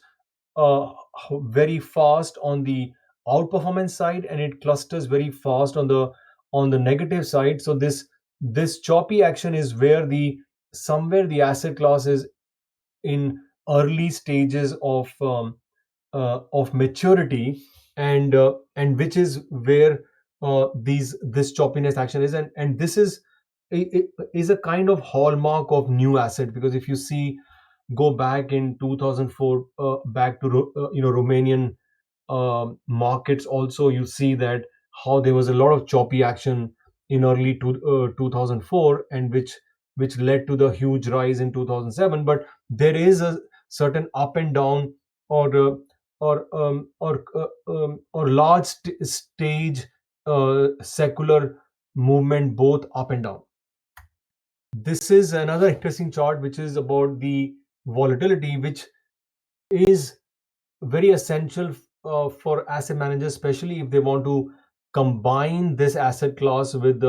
uh, very fast on the outperformance side, and it clusters very fast on the negative side. So this choppy action is where the somewhere the asset class is in early stages of maturity, and which is where these this choppiness action is, and this is a kind of hallmark of new asset. Because if you see, go back in 2004, back to Romanian markets also, you see that how there was a lot of choppy action in early 2004, and which led to the huge rise in 2007. But there is a certain up and down, or or large stage secular movement, both up and down. This is another interesting chart, which is about the volatility, which is very essential for asset managers, especially if they want to combine this asset class with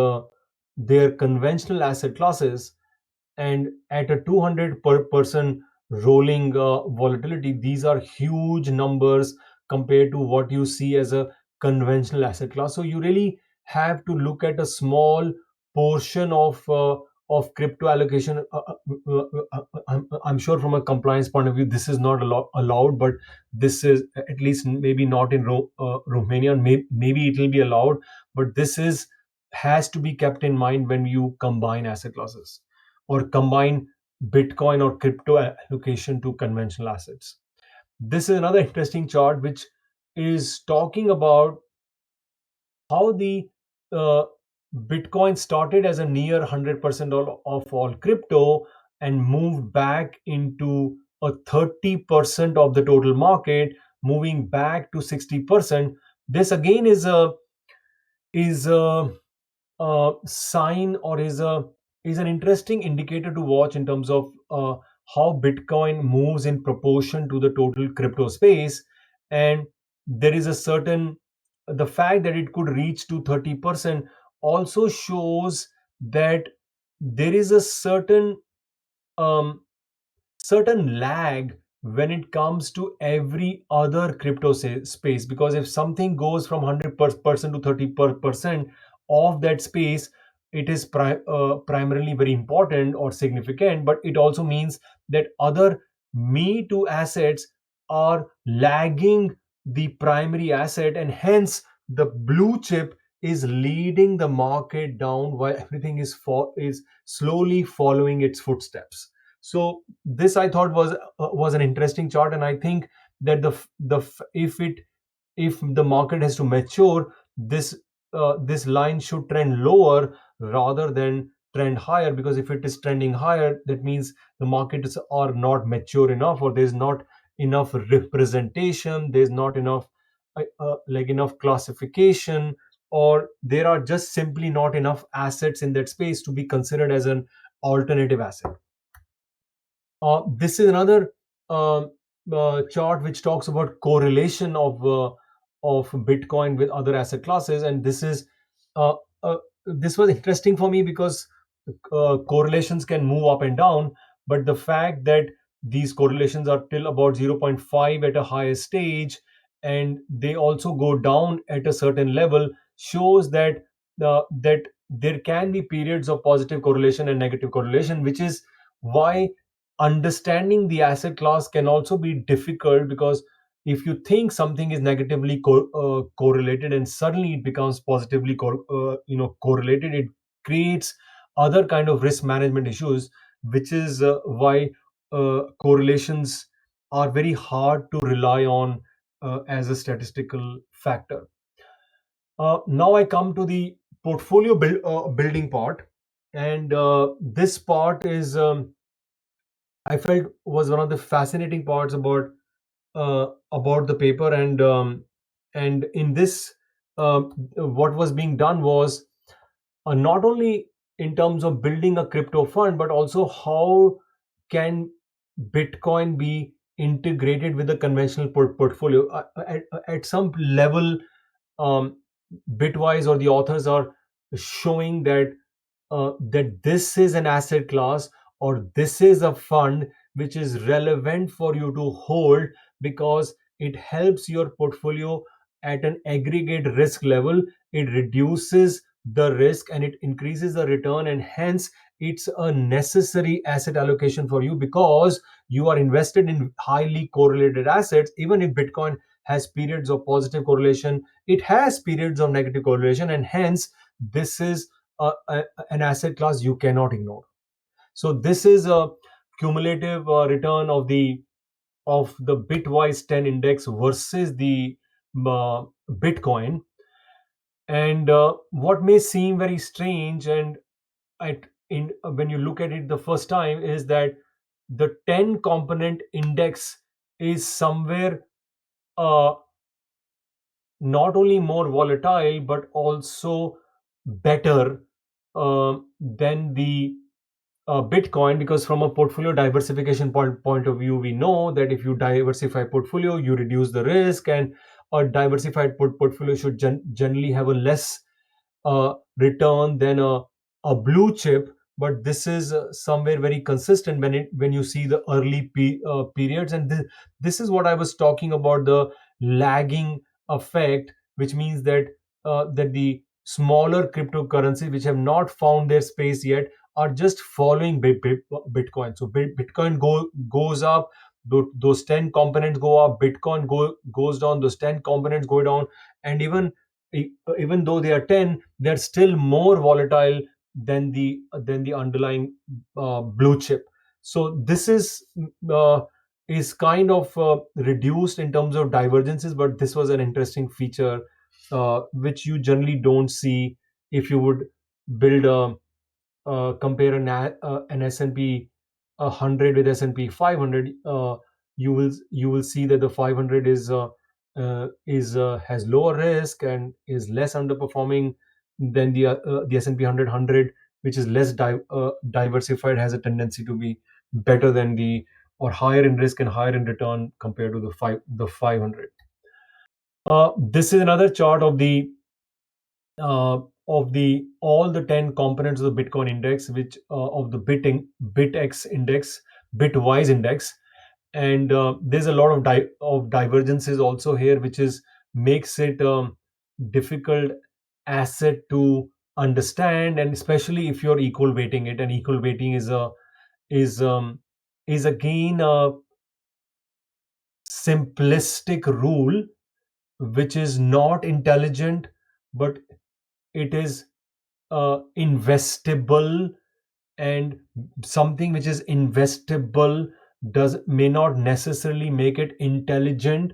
their conventional asset classes. And at a 200 per person rolling volatility, these are huge numbers compared to what you see as a conventional asset class. So you really have to look at a small portion of crypto allocation. I'm sure from a compliance point of view, this is not allowed, but this is at least maybe not in Romania. Maybe it will be allowed, but this is has to be kept in mind when you combine asset classes or combine Bitcoin or crypto allocation to conventional assets. This is another interesting chart which is talking about how the uh, Bitcoin started as a near 100% of all crypto and moved back into a 30% of the total market, moving back to 60%. This again is a sign, or is an interesting indicator to watch in terms of how Bitcoin moves in proportion to the total crypto space. And there is a certain the fact that it could reach to 30% also shows that there is a certain lag when it comes to every other crypto space, because if something goes from 100% to 30% of that space, it is primarily very important or significant, but it also means that other me too assets are lagging the primary asset, and hence the blue chip is leading the market down while everything is slowly following its footsteps. So this I thought was an interesting chart, and I think that if the market has to mature, this line should trend lower rather than trend higher, because if it is trending higher, that means the markets are not mature enough, or there's not enough representation, there's not enough enough classification, or there are just simply not enough assets in that space to be considered as an alternative asset. This is another chart which talks about correlation of Bitcoin with other asset classes, and uh, this was interesting for me because correlations can move up and down, but the fact that these correlations are till about zero point 0.5 at a higher stage, and they also go down at a certain level, shows that there can be periods of positive correlation and negative correlation, which is why understanding the asset class can also be difficult, because if you think something is negatively correlated and suddenly it becomes positively correlated, it creates other kind of risk management issues, which is why correlations are very hard to rely on as a statistical factor. Now I come to the portfolio building part, and this part is I felt was one of the fascinating parts about the paper, and in this, what was being done was not only in terms of building a crypto fund, but also how can Bitcoin be integrated with the conventional portfolio. At some level, um, Bitwise or the authors are showing that this is an asset class, or this is a fund which is relevant for you to hold, because it helps your portfolio at an aggregate risk level. It reduces the risk and it increases the return, and hence it's a necessary asset allocation for you, because you are invested in highly correlated assets. Even if Bitcoin has periods of positive correlation, it has periods of negative correlation, and hence this is an asset class you cannot ignore. So this is a cumulative return of the Bitwise 10 index versus the Bitcoin. And what may seem very strange, and when you look at it the first time, is that the 10 component index is somewhere uh, not only more volatile but also better than the Bitcoin, because from a portfolio diversification point of view, we know that if you diversify portfolio, you reduce the risk, and a diversified portfolio should generally have a less return than a blue chip. But this is somewhere very consistent when you see the early periods, and this is what I was talking about, the lagging effect, which means that the smaller cryptocurrencies which have not found their space yet are just following Bitcoin. So Bitcoin goes up, those 10 components go up, Bitcoin goes down, those 10 components go down, and even though they are 10, they're still more volatile than the underlying blue chip. So this is kind of reduced in terms of divergences, but this was an interesting feature which you generally don't see if you would build compare an S&P 100 with S&P 500. You will see that the 500 has lower risk and is less underperforming than the S&P 100, which is less diversified, has a tendency to be better than the or higher in risk and higher in return compared to the 500. This is another chart of the all the 10 components of the Bitcoin index, which of the Bitex index, Bitwise index. and there's a lot of divergences also here, which is makes it difficult asset to understand, and especially if you're equal weighting it. And equal weighting is um, is again a simplistic rule which is not intelligent, but it is investable, and something which is investable does may not necessarily make it intelligent.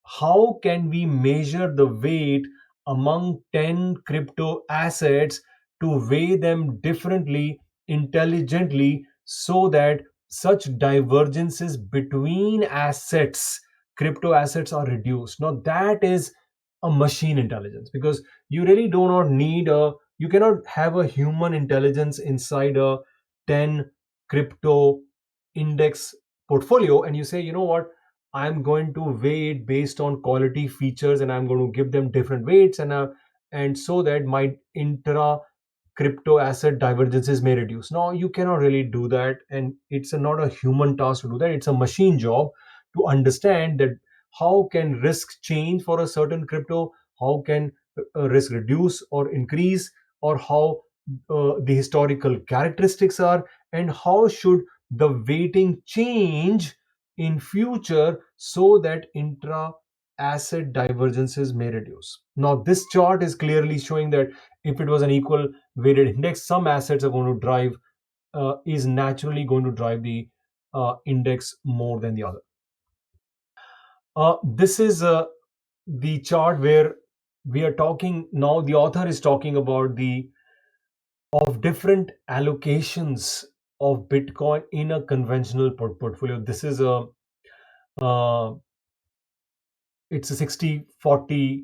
How can we measure the weight among 10 crypto assets to weigh them differently, intelligently, so that such divergences between assets, crypto assets, are reduced? Now, that is a machine intelligence, because you really do not need you cannot have a human intelligence inside a 10 crypto index portfolio and you say, you know what, I'm going to weigh it based on quality features, and I'm going to give them different weights, and so that my intra crypto asset divergences may reduce. Now, you cannot really do that, and it's not a human task to do that. It's a machine job to understand that how can risk change for a certain crypto, how can risk reduce or increase, or how the historical characteristics are, and how should the weighting change in future so that intra asset divergences may reduce. Now, this chart is clearly showing that if it was an equal weighted index, some assets are going to drive is naturally going to drive the index more than the other. This is the chart where we are talking now. The author is talking about the of different allocations of Bitcoin in a conventional portfolio. This is a uh, it's a 60-40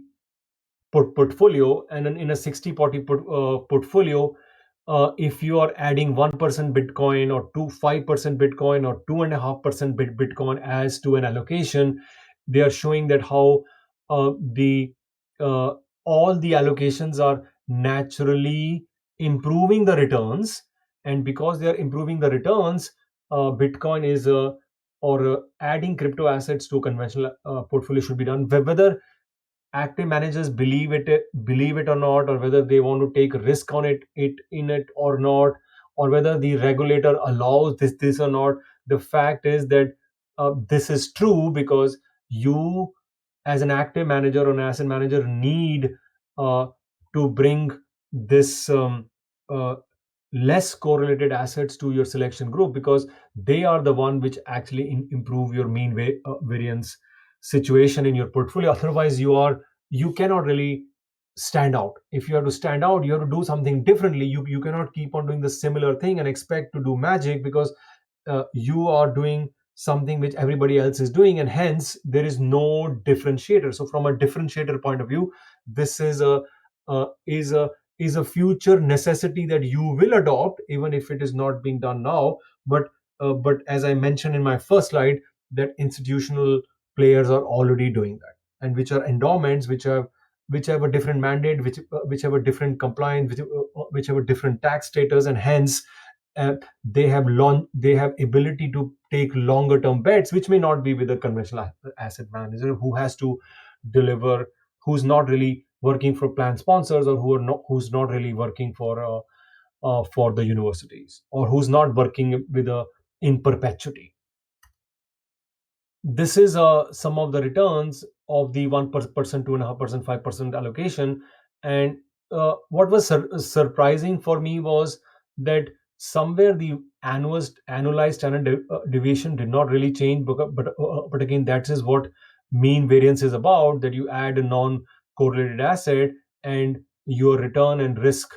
portfolio, and in a 60-40 portfolio, if you are adding 1% Bitcoin or 5% Bitcoin or 2.5% Bitcoin as to an allocation, they are showing that how the uh, all the allocations are naturally improving the returns, and because they are improving the returns, Bitcoin is or adding crypto assets to a conventional portfolio should be done. Whether active managers believe it or not, or whether they want to take risk on it or not, or whether the regulator allows this or not, the fact is that this is true, because you as an active manager or an asset manager need uh, to bring this uh, less correlated assets to your selection group, because they are the one which actually improve your mean variance situation in your portfolio. Otherwise, you cannot really stand out. If you have to stand out, you have to do something differently. You cannot keep on doing the similar thing and expect to do magic, because you are doing something which everybody else is doing, and hence there is no differentiator. So from a differentiator point of view, this is a uh, is a is a future necessity that you will adopt, even if it is not being done now. But as I mentioned in my first slide, that institutional players are already doing that, and which are endowments which have a different mandate, which have a different compliance, which have a different tax status, and hence they have ability to take longer term bets, which may not be with a conventional asset manager who has to deliver, who's not really working for plan sponsors, or who's not really working for the universities, or who's not working with a in perpetuity. This is some of the returns of the 1%, 2.5%, 5% allocation. And what was surprising for me was that somewhere the annualized standard deviation did not really change, but again, that is what mean variance is about, that you add a non correlated asset, and your return and risk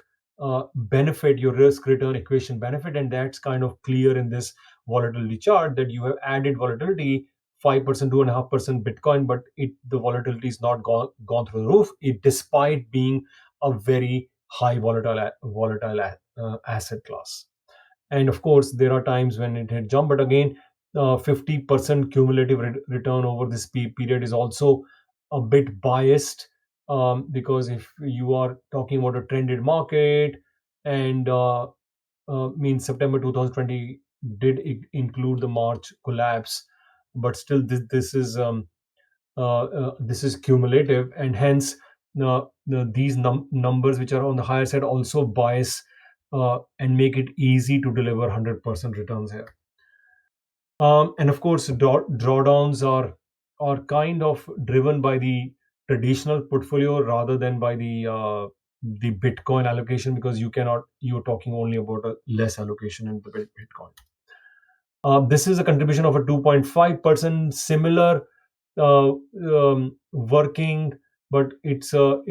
benefit, your risk return equation benefit, and that's kind of clear in this volatility chart, that you have added volatility 5%, 2.5% Bitcoin, but the volatility is not gone through the roof. It despite being a very high volatile asset class. And of course, there are times when it had jumped, but again, 50% cumulative return over this period is also a bit biased, because if you are talking about a trended market, and means September 2020 did include the March collapse, but still this is cumulative, and hence these numbers which are on the higher side also bias and make it easy to deliver 100% returns here. And of course, drawdowns are kind of driven by the traditional portfolio rather than by the Bitcoin allocation, because you're talking only about a less allocation in the Bitcoin. This is a contribution of a 2.5%, similar working, but it's a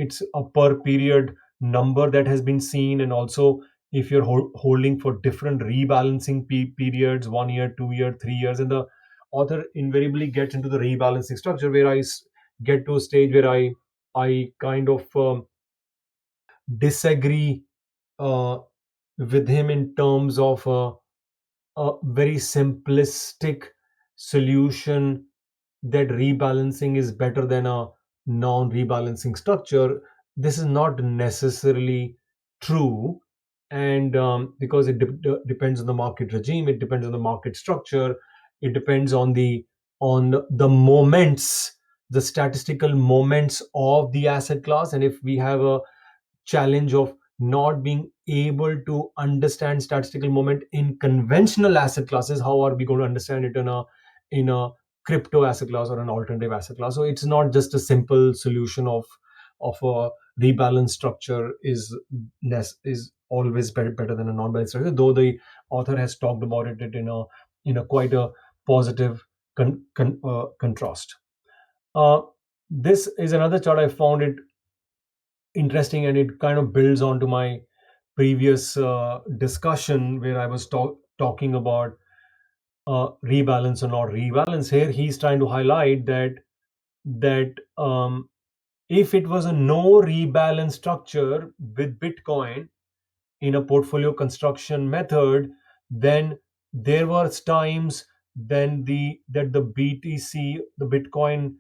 per period number that has been seen. And also, if you're holding for different rebalancing periods, 1 year, 2 year, 3 years, and the author invariably gets into the rebalancing structure, where get to a stage where I kind of disagree uh, with him in terms of a very simplistic solution that rebalancing is better than a non-rebalancing structure. This is not necessarily true, and because it depends on the market regime, it depends on the market structure, it depends on the moments, the statistical moments of the asset class. And if we have a challenge of not being able to understand statistical moment in conventional asset classes, how are we going to understand it in a crypto asset class or an alternative asset class? So it's not just a simple solution of a rebalance structure is always better than a non-balanced structure, though the author has talked about it in a quite a positive contrast. uh, this is another chart I found it interesting, and it kind of builds onto my previous discussion where I was talking about rebalance or not rebalance. Here he's trying to highlight that if it was a no rebalance structure with Bitcoin in a portfolio construction method, then there was times then the BTC, the Bitcoin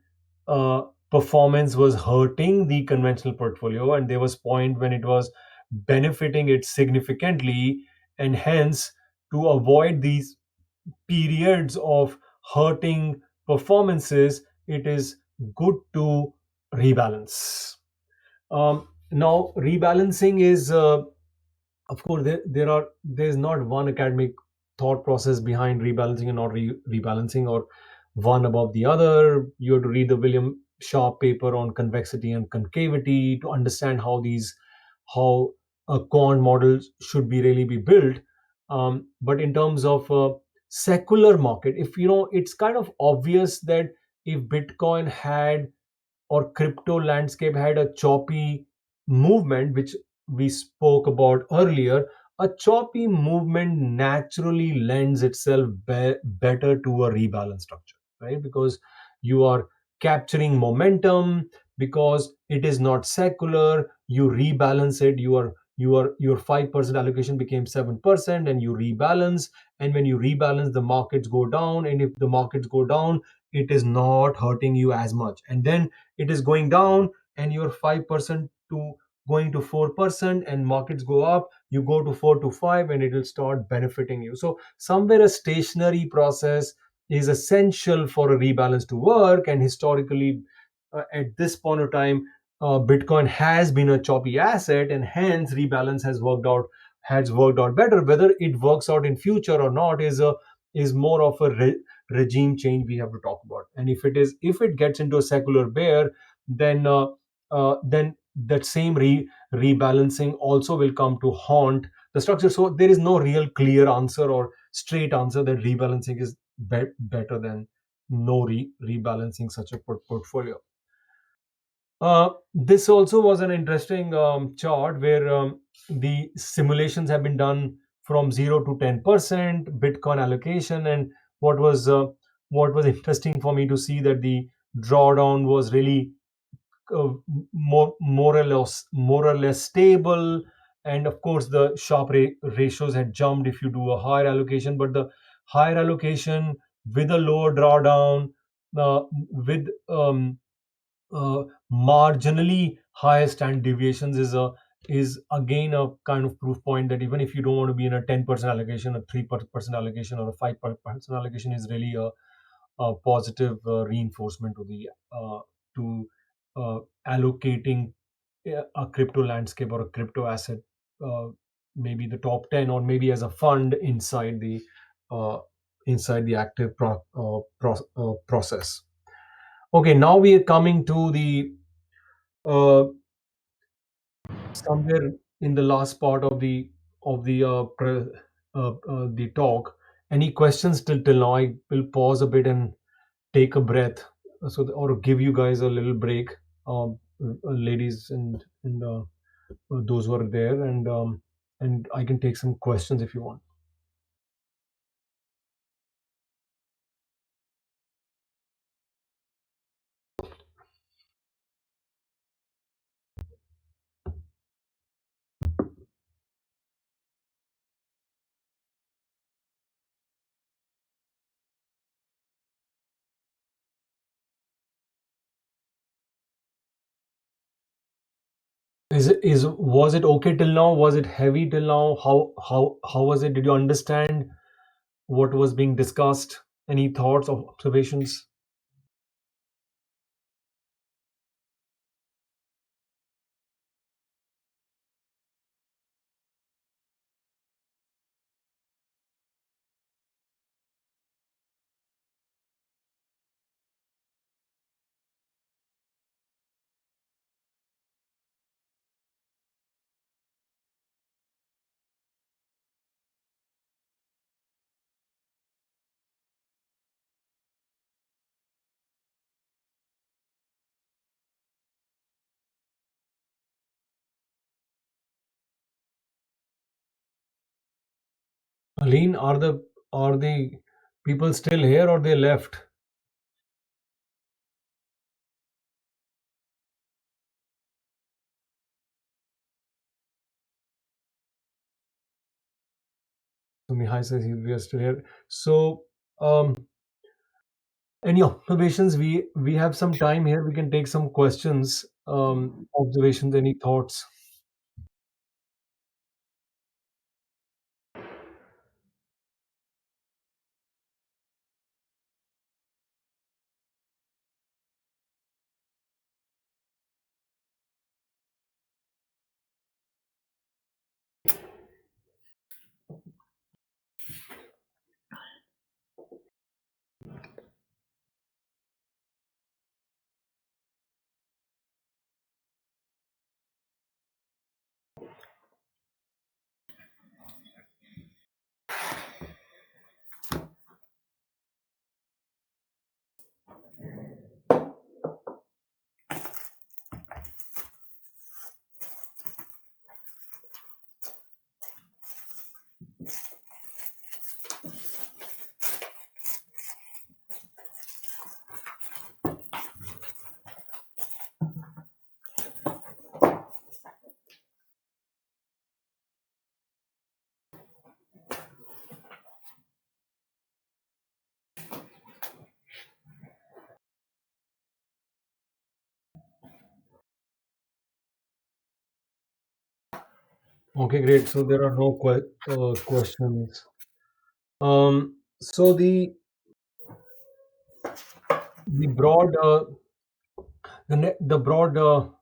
uh, performance was hurting the conventional portfolio, and there was point when it was benefiting it significantly. And hence, to avoid these periods of hurting performances, it is good to rebalance. Now, rebalancing is of course there's not one academic thought process behind rebalancing and not rebalancing, or one above the other. You have to read the William Sharp paper on convexity and concavity to understand how a quant model should be really be built. But in terms of secular market, if it's kind of obvious that if Bitcoin had or crypto landscape had a choppy movement, which we spoke about earlier, a choppy movement naturally lends itself better to a rebalance structure, right? Because you are capturing momentum, because it is not secular. You rebalance it. Your 5% allocation became 7%, and you rebalance. And when you rebalance, the markets go down, and if the markets go down, it is not hurting you as much. And then it is going down, and you're 5% to going to 4%, and markets go up, you go to 4 to 5, and it will start benefiting you. So somewhere a stationary process is essential for a rebalance to work. And historically, at this point of time, Bitcoin has been a choppy asset, and hence rebalance has worked out better. Whether it works out in future or not is more of a regime change we have to talk about. And if it gets into a secular bear, then that same rebalancing also will come to haunt the structure. So there is no real clear answer or straight answer that rebalancing is better than no rebalancing such a portfolio. This also was an interesting chart where the simulations have been done from 0 to 10% Bitcoin allocation. And what was interesting for me to see that the drawdown was really more or less stable. And of course, the sharp ratios had jumped if you do a higher allocation, but the higher allocation with a lower drawdown, with marginally higher standard deviations, is again a kind of proof point that even if you don't want to be in a 10% allocation, a 3% allocation, or a 5% allocation is really positive reinforcement to the to uh, allocating a crypto landscape or a crypto asset, uh, maybe the top 10 or maybe as a fund uh, inside the active process. Okay, now we are coming to the uh, somewhere in the last part of the talk. Any questions till now? I will pause a bit and take a breath, or give you guys a little break, ladies and those who are there, and I can take some questions if you want. Is Was it okay till now? Was it heavy till now? How was it? Did you understand what was being discussed? Any thoughts or observations? Aline, are the people still here or they left? So Mihai says we are still here. So, any observations? We have some time here. We can take some questions, observations, any thoughts. Okay, great. So there are no questions. So the broad the broad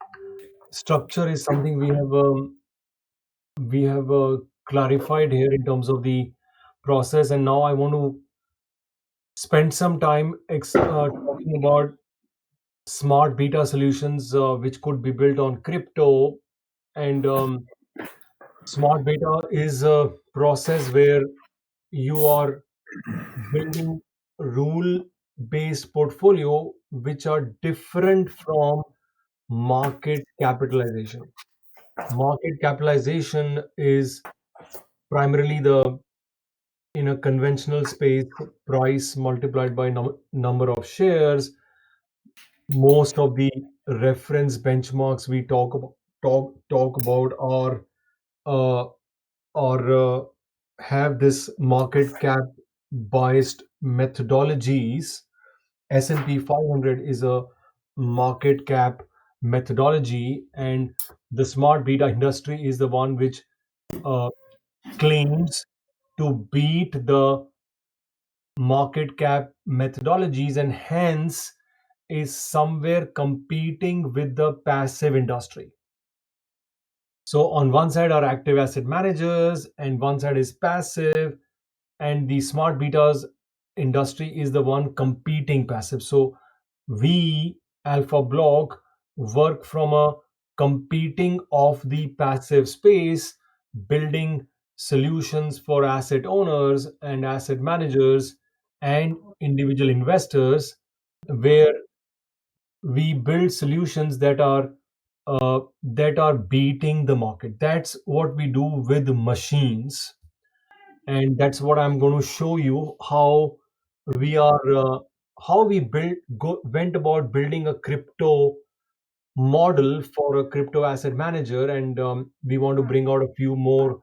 structure is something we have clarified here in terms of the process, and now I want to spend some time talking about smart beta solutions which could be built on crypto. And smart beta is a process where you are building rule based portfolio which are different from market capitalization. Market capitalization is primarily the in a conventional space price multiplied by number of shares. Most of the reference benchmarks we talk about uh, are have this market cap biased methodologies. S&P 500 is a market cap methodology, and the smart beta industry is the one which uh, claims to beat the market cap methodologies, and hence is somewhere competing with the passive industry. So on one side are active asset managers, and one side is passive, and the smart betas industry is the one competing passive. So we, Alpha Block, work from a competing of the passive space, building solutions for asset owners and asset managers and individual investors, where we build solutions that are beating the market. That's what we do with machines, and that's what I'm going to show you how we are how we went about building a crypto model for a crypto asset manager, and we want to bring out a few more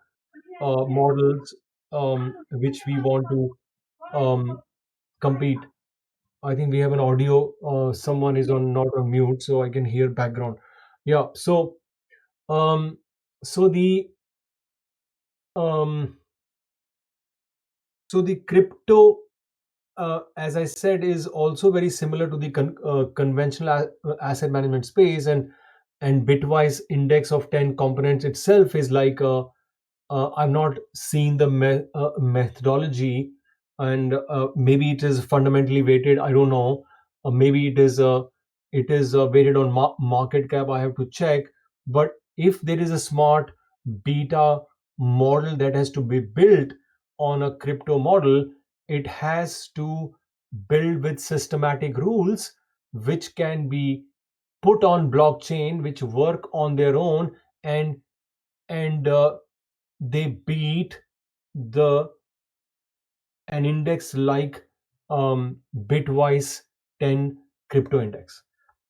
models which we want to um, compete. I think we have an audio. Someone is on not on mute, so I can hear background. Yeah. Um, so the um, the crypto, as I said, is also very similar to the conventional asset management space, and Bitwise index of 10 components itself is like I've not seen the methodology, and maybe it is fundamentally weighted. I don't know. Maybe it is weighted on market cap. I have to check. But if there is a smart beta model that has to be built on a crypto model, it has to build with systematic rules which can be put on blockchain, which work on their own, and and they beat the an index like Bitwise 10 crypto index.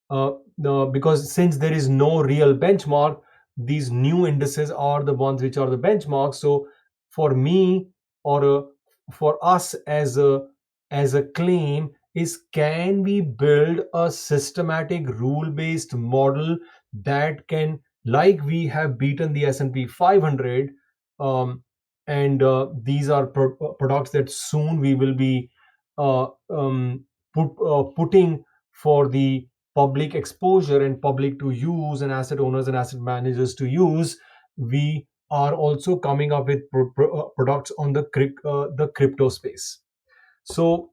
Because since there is no real benchmark, these new indices are the ones which are the benchmark. So for me, or for us as a claim is, can we build a systematic rule based model that can, like we have beaten the S&P 500, um, and these are products that soon we will be uh, um, putting for the public exposure and public to use, and asset owners and asset managers to use. We are also coming up with products on the crypto space. So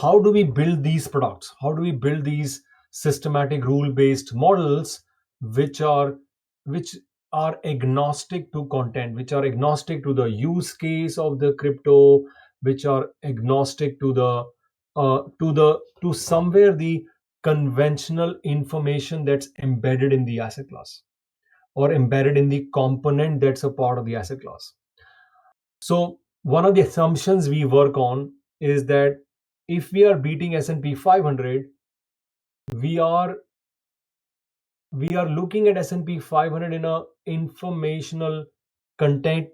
how do we build these products? How do we build these systematic rule based models which are which are agnostic to content, which are agnostic to the use case of the crypto, which are agnostic to somewhere the conventional information that's embedded in the asset class, or embedded in the component that's a part of the asset class. So one of the assumptions we work on is that if we are beating S&P 500, we are looking at S&P 500 in a informational content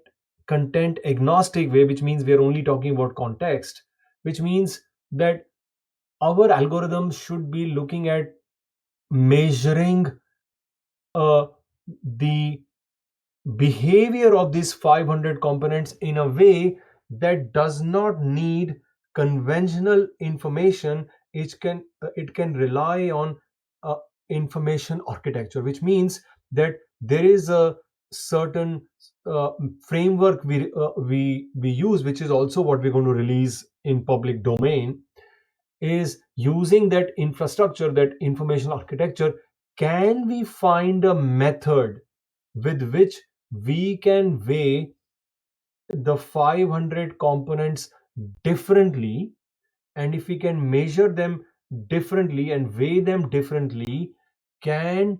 agnostic way, which means we are only talking about context, which means that our algorithm should be looking at measuring uh, the behavior of these 500 components in a way that does not need conventional information. It can rely on uh, information architecture, which means that there is a certain framework we use, which is also what we're going to release in public domain. Is using that infrastructure, that information architecture, can we find a method with which we can weigh the 500 components differently, and if we can measure them differently and weigh them differently, can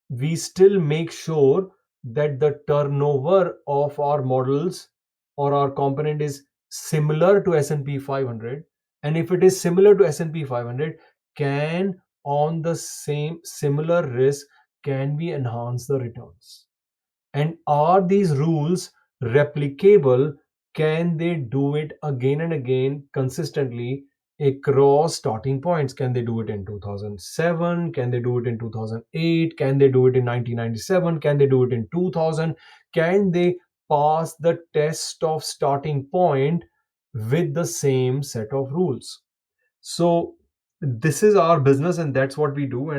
we still make sure that the turnover of our models or our component is similar to S&P 500? And if it is similar to S&P 500, can, on the same similar risk, can we enhance the returns? And are these rules replicable? Can they do it again and again consistently across starting points? Can they do it in 2007? Can they do it in 2008? Can they do it in 1997? Can they do it in 2000? Can they pass the test of starting point with the same set of rules. So this is our business, and that's what we do.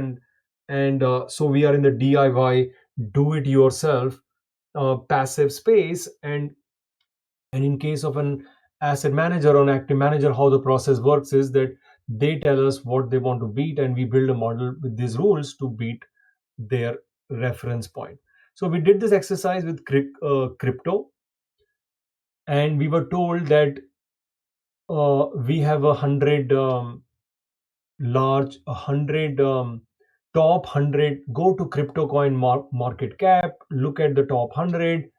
And so we are in the DIY, do it yourself, passive space. And in case of an asset manager or an active manager, how the process works is that they tell us what they want to beat, and we build a model with these rules to beat their reference point. So we did this exercise with crypto, and we were told that we have 100 top 100. Go to crypto coin market cap, look at the top 100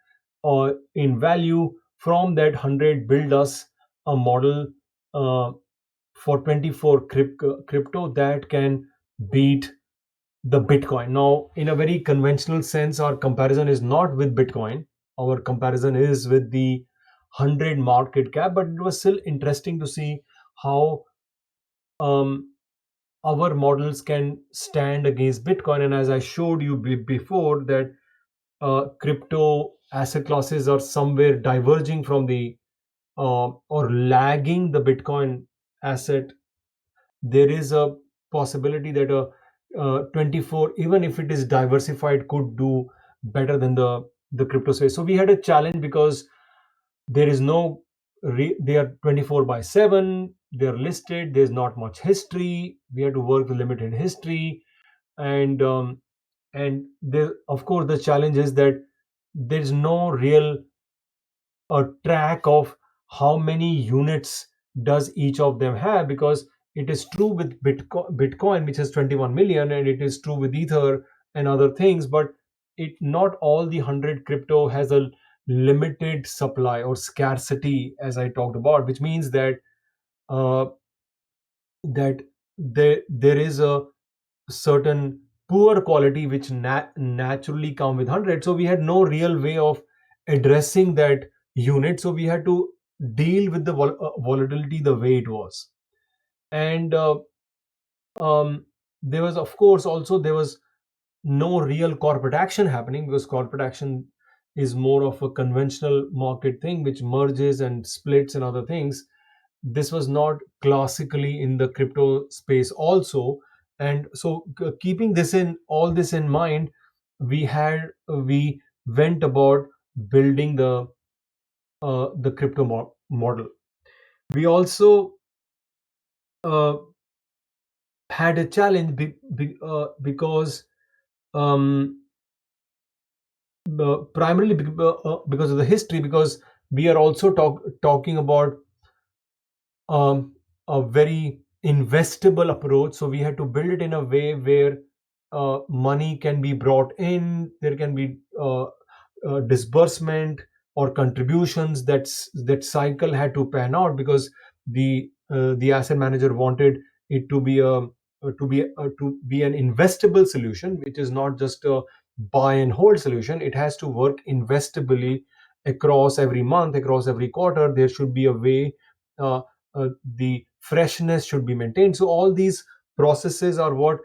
in value. From that 100, build us a model uh, for 24 crypto that can beat the Bitcoin. Now, in a very conventional sense, our comparison is not with Bitcoin. Our comparison is with the 100 market cap, but it was still interesting to see how um, our models can stand against Bitcoin. And as I showed you before, that crypto asset classes are somewhere diverging from the or lagging the Bitcoin asset. There is a possibility that a 24, even if it is diversified, could do better than the crypto space. So we had a challenge because there is no they are 24 by 7, they're listed, there's not much history, we had to work with limited history. And um, and there, of course, the challenge is that there's no real track of how many units does each of them have, because it is true with Bitcoin, which has 21 million, and it is true with Ether and other things, but it not all the 100 crypto has a limited supply or scarcity, as I talked about, which means that uh, there is a certain poor quality which naturally come with 100. So we had no real way of addressing that unit, so we had to deal with the volatility the way it was. And there was, of course, also there was no real corporate action happening, because corporate action is more of a conventional market thing which merges and splits and other things. This was not classically in the crypto space also. And so keeping this in all this in mind, we went about building the crypto model. We also uh, had a challenge because um, primarily because of the history, because we are also talking about a very investable approach. So we had to build it in a way where money can be brought in, there can be disbursement or contributions. That cycle had to pan out, because the asset manager wanted it to be an investable solution, which is not just a buy and hold solution. It has to work investably across every month, across every quarter. There should be a way uh, the freshness should be maintained. So all these processes are what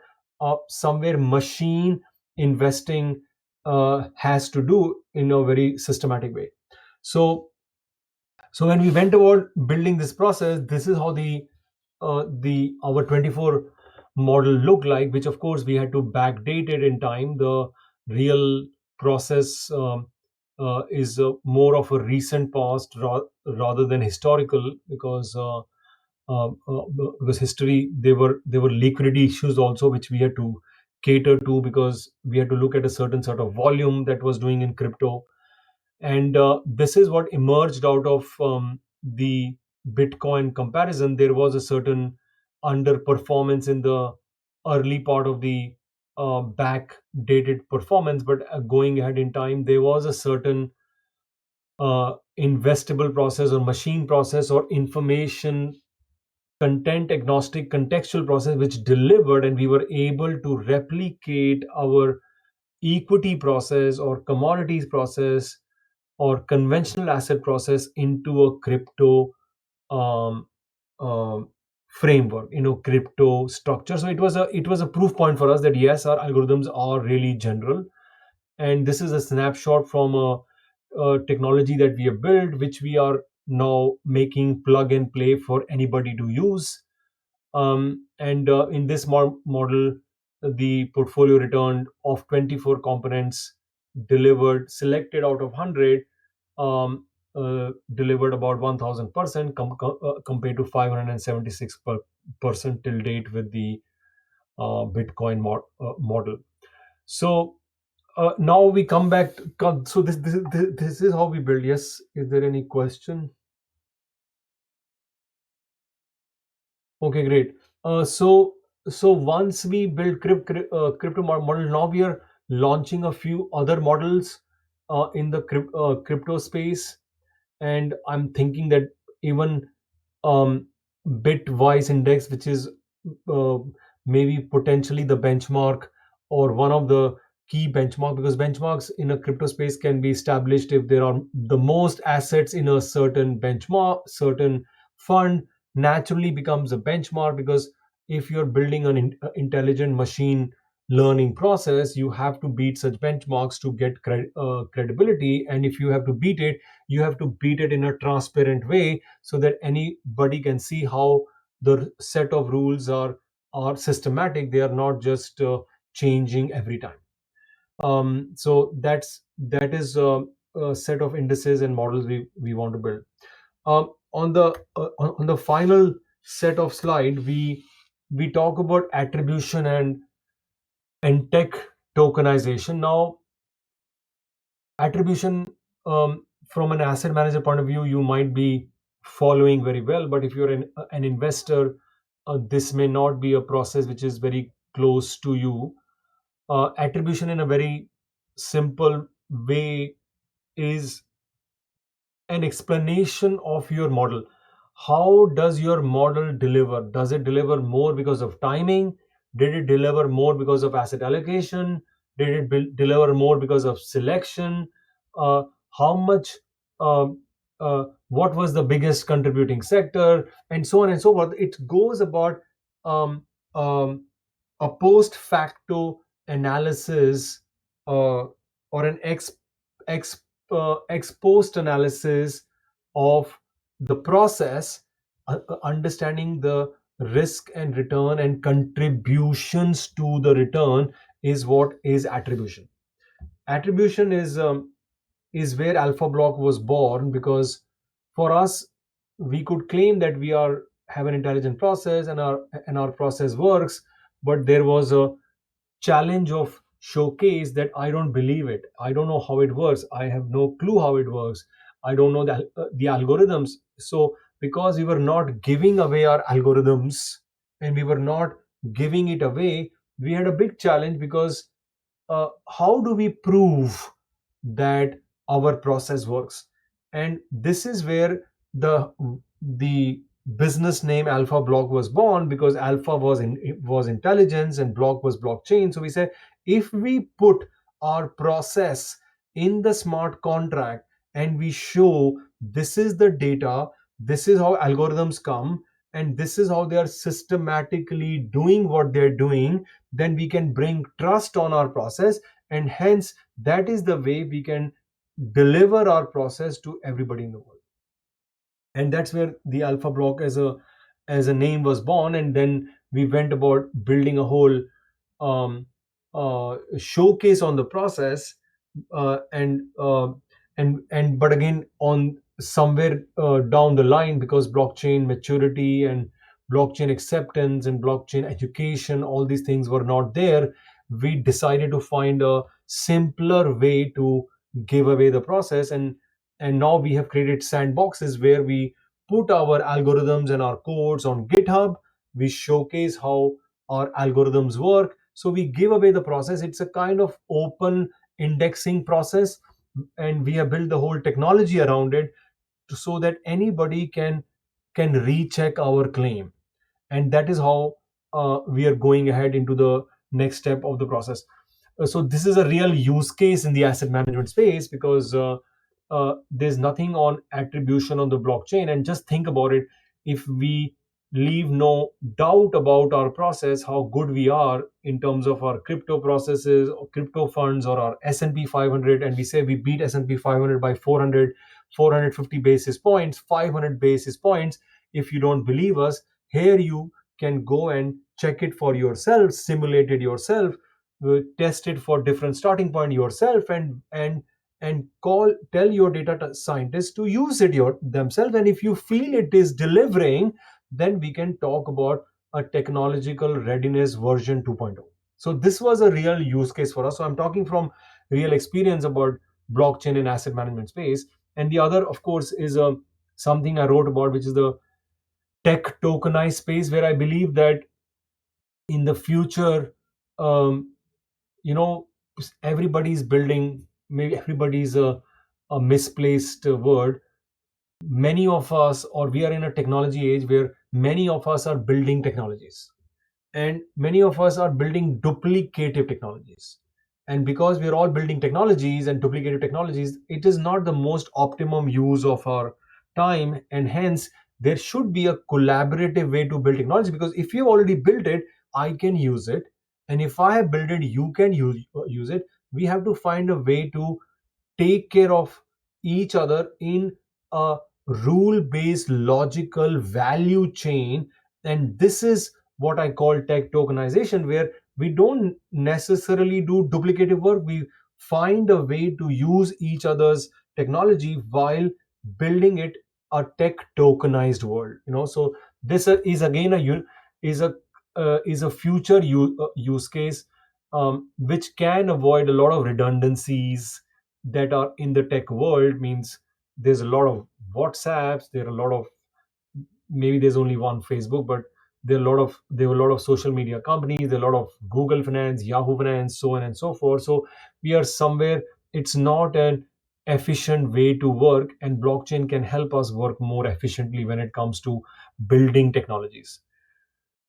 somewhere machine investing has to do in a very systematic way. So so when we went about building this process, this is how the our 24 model looked like, which of course we had to backdate it in time. The real process is more of a recent past rather than historical, because history, there were liquidity issues also which we had to cater to, because we had to look at a certain sort of volume that was doing in crypto. And this is what emerged out of the Bitcoin comparison. There was a certain underperformance in the early part of the back dated performance, but going ahead in time, there was a certain investable process or machine process or information content agnostic contextual process which delivered, and we were able to replicate our equity process or commodities process or conventional asset process into a crypto um, um, framework, crypto structure. So it was a proof point for us that yes, our algorithms are really general. And this is a snapshot from a technology that we have built, which we are now making plug and play for anybody to use. And in this model, the portfolio return of 24 components delivered, selected out of 100, delivered about 1000% compared to 576% till date with the Bitcoin model. So now we come back. So this is how we build. Yes, is there any question? Okay, great. So once we build crypto model, now we are launching a few other models in the crypto space, and I'm thinking that even Bitwise index, which is uh, maybe potentially the benchmark or one of the key benchmark, because benchmarks in a crypto space can be established if there are the most assets in a certain benchmark, certain fund naturally becomes a benchmark, because if you're building an intelligent machine learning process, you have to beat such benchmarks to get credibility. And if you have to beat it, you have to beat it in a transparent way so that anybody can see how the set of rules are systematic. They are not just changing every time. So that is a set of indices and models we want to build. On the final set of slide, we talk about attribution and tech tokenization. Now, attribution, from an asset manager point of view, you might be following very well, but if you're an investor, this may not be a process which is very close to you. Attribution in a very simple way is an explanation of your model. How does your model deliver? Does it deliver more because of timing? Did it deliver more because of asset allocation? Did it deliver more because of selection? Uh, how much? um what was the biggest contributing sector, and so on and so forth. It goes about um, um, a post facto analysis, or an ex ex post analysis of the process, understanding the risk and return and contributions to the return is what is attribution. Attribution is where Alpha Block was born, because for us, we could claim that we are have an intelligent process, and our process works, but there was a challenge of showcase that I don't believe it. I don't know how it works. I have no clue how it works. I don't know the algorithms. So because we were not giving away our algorithms, and we were not giving it away, we had a big challenge, because how do we prove that our process works? And this is where the business name Alpha Block was born, because Alpha was intelligence and Block was blockchain. So we said, if we put our process in the smart contract and we show this is the data, this is how algorithms come, and this is how they are systematically doing what they're doing, then we can bring trust on our process, and hence that is the way we can deliver our process to everybody in the world. And that's where the Alpha Block as a name was born. And then we went about building a whole showcase on the process, uh, and uh, and but again, on somewhere down the line, because blockchain maturity and blockchain acceptance and blockchain education, all these things were not there, we decided to find a simpler way to give away the process. And now we have created sandboxes where we put our algorithms and our codes on GitHub. We showcase how our algorithms work, so we give away the process. It's a kind of open indexing process, and we have built the whole technology around it so that anybody can recheck our claim. And that is how we are going ahead into the next step of the process. So this is a real use case in the asset management space, because there's nothing on attribution on the blockchain. And just think about it, if we leave no doubt about our process, how good we are in terms of our crypto processes or crypto funds or our S&P 500, and we say we beat S&P 500 by 400 450 basis points, 500 basis points. If you don't believe us, here you can go and check it for yourself, simulate it yourself, test it for different starting point yourself, and tell your data scientists to use it themselves. And if you feel it is delivering, then we can talk about a technological readiness version 2.0. So this was a real use case for us. So I'm talking from real experience about blockchain and asset management space. And the other, of course, is something I wrote about, which is the tech tokenized space, where I believe that in the future, um, you know, everybody's building, maybe everybody's a misplaced word. Many of us, or we are in a technology age where many of us are building technologies, and many of us are building duplicative technologies. And because we're all building technologies and duplicative technologies, it is not the most optimum use of our time, and hence there should be a collaborative way to build technology. Because if you've already built it, I can use it, and if I have built it, you can use it. We have to find a way to take care of each other in a rule based logical value chain. And this is what I call tech tokenization, where we don't necessarily do duplicative work. We find a way to use each other's technology while building it a tech tokenized world. So this is again is a future use case, which can avoid a lot of redundancies that are in the tech world. Means there's a lot of WhatsApps, there are a lot of, maybe there's only one Facebook, but there are a lot of social media companies, there are a lot of Google Finance, Yahoo Finance, so on and so forth. So we are somewhere, it's not an efficient way to work, and blockchain can help us work more efficiently when it comes to building technologies.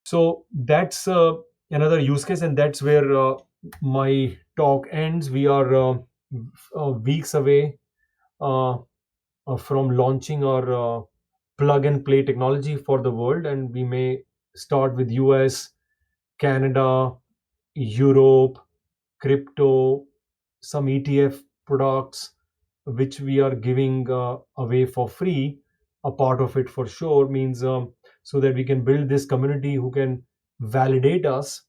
So that's another use case, and that's where my talk ends. We are weeks away uh, from launching our plug and play technology for the world, and we may start with US, Canada, Europe, crypto, some ETF products, which we are giving away for free. A part of it for sure, means so that we can build this community who can validate us,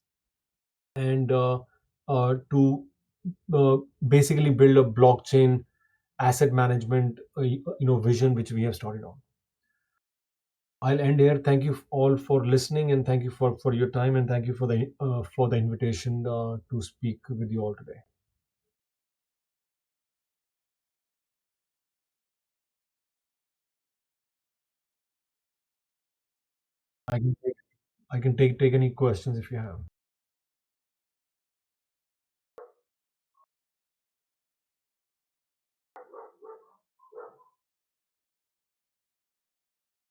and to basically build a blockchain asset management vision, which we have started on. I'll end here. Thank you all for listening, and thank you for your time, and thank you for the invitation to speak with you all today. I can take, I can take any questions if you have.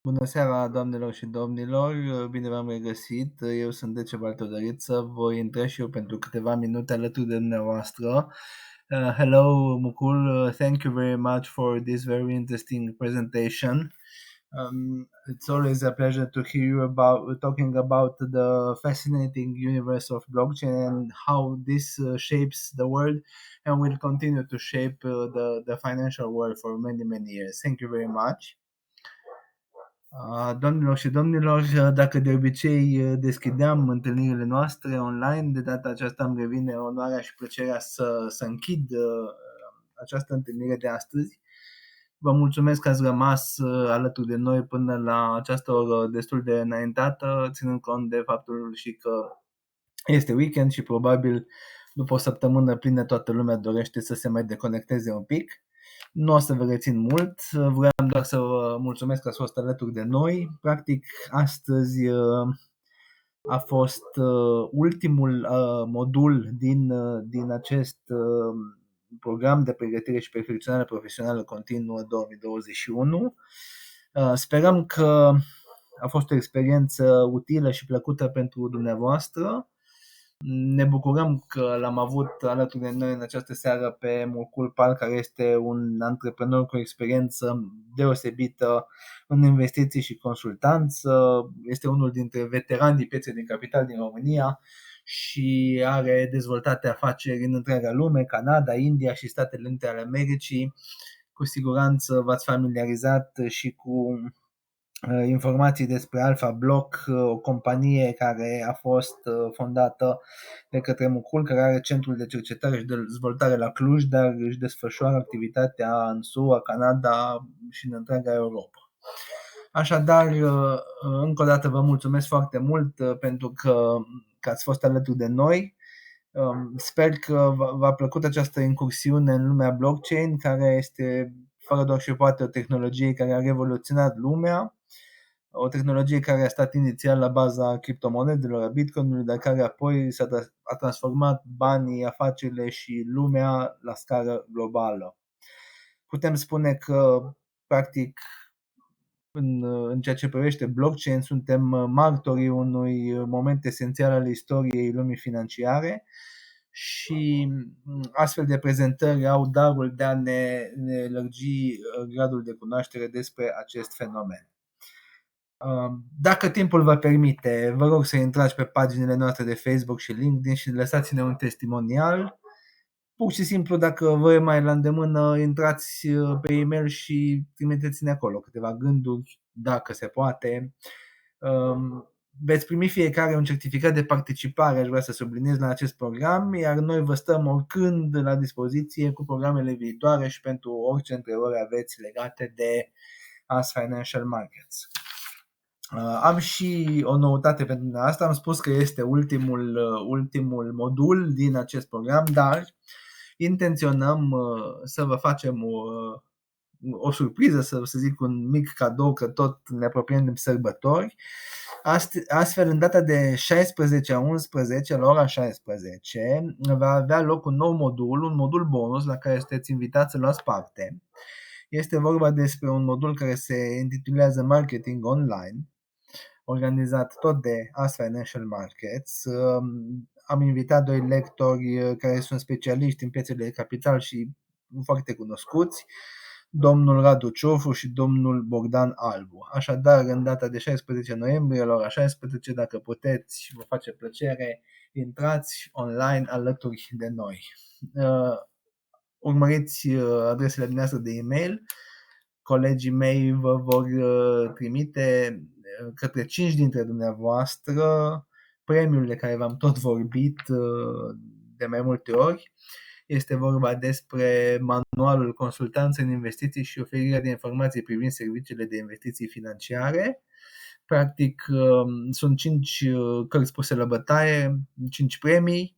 Bună seara, doamnelor și domnilor, bine v-am regăsit. Eu sunt Decebal Todoriță, voi intra și eu pentru câteva minute alături de dumneavoastră. Hello, Mukul, thank you very much for this very interesting presentation. It's always a pleasure to hear you talking about the fascinating universe of blockchain and how this shapes the world and will continue to shape the financial world for many, many years. Thank you very much. Doamnelor și domnilor, dacă de obicei deschideam întâlnirile noastre online, de data aceasta îmi revine onoarea și plăcerea să închid această întâlnire de astăzi. Vă mulțumesc că ați rămas alături de noi până la această oră destul de înaintată, ținând cont de faptul și că este weekend și probabil după o săptămână plină toată lumea dorește să se mai deconecteze un pic. Nu o să vă rețin mult, vreau doar să vă mulțumesc că ați fost alături de noi. Practic, astăzi a fost ultimul modul din acest program de pregătire și perfecționare profesională continuă 2021. Sperăm că a fost o experiență utilă și plăcută pentru dumneavoastră. Ne bucurăm că l-am avut alături de noi în această seară pe Mukul Pal, care este un antreprenor cu experiență deosebită în investiții și consultanță. Este unul dintre veteranii pieței de capital din România și are dezvoltate afaceri în întreaga lume, Canada, India și Statele Unite ale Americii. cu siguranță v-ați familiarizat și cu informații despre Alpha Block, o companie care a fost fondată de către Mucul, care are centrul de cercetare și dezvoltare la Cluj, dar își desfășoară activitatea în SUA, Canada și în întreaga Europa. Așadar, încă o dată vă mulțumesc foarte mult pentru că ați fost alături de noi. Sper că v-a plăcut această incursiune în lumea blockchain, care este fără doar și poate o tehnologie care a revoluționat lumea, o tehnologie care a stat inițial la baza criptomonedelor, a Bitcoin-ului, dar care apoi a transformat banii, afacerile și lumea la scară globală. Putem spune că, practic, în ceea ce privește blockchain, suntem martorii unui moment esențial al istoriei lumii financiare și astfel de prezentări au darul de a ne lărgi gradul de cunoaștere despre acest fenomen. Dacă timpul vă permite, vă rog să intrați pe paginile noastre de Facebook și LinkedIn și lăsați-ne un testimonial. Pur și simplu, dacă vă e mai la îndemână, intrați pe e-mail și trimiteți-ne acolo câteva gânduri, dacă se poate. Veți primi fiecare un certificat de participare, aș vrea să subliniez, la acest program, iar noi vă stăm oricând la dispoziție cu programele viitoare și pentru orice întrebări aveți legate de Ask Financial Markets. Am și o noutate pentru dumneavoastră, am spus că este ultimul modul din acest program, dar intenționăm să vă facem o surpriză, să zic un mic cadou, că tot ne apropiem de sărbători. Astfel, în data de 16/11, la ora 16, va avea loc un nou modul, un modul bonus la care sunteți invitați să luați parte. Este vorba despre un modul care se intitulează Marketing Online, organizat tot de Ask Financial Markets. Am invitat doi lectori care sunt specialiști în piețele de capital și foarte cunoscuți, domnul Radu Ciorfu și domnul Bogdan Albu. Așadar, în data de 16 noiembrie, la ora 16, dacă puteți, vă face plăcere, intrați online alături de noi. Urmăriți adresele dumneavoastră de e-mail. Colegii mei vă vor trimite către 5 dintre dumneavoastră premiul de care v-am tot vorbit de mai multe ori. Este vorba despre manualul Consultanță în investiții și oferirea de informații privind serviciile de investiții financiare. Practic, sunt 5 cărți puse la bătaie, 5 premii.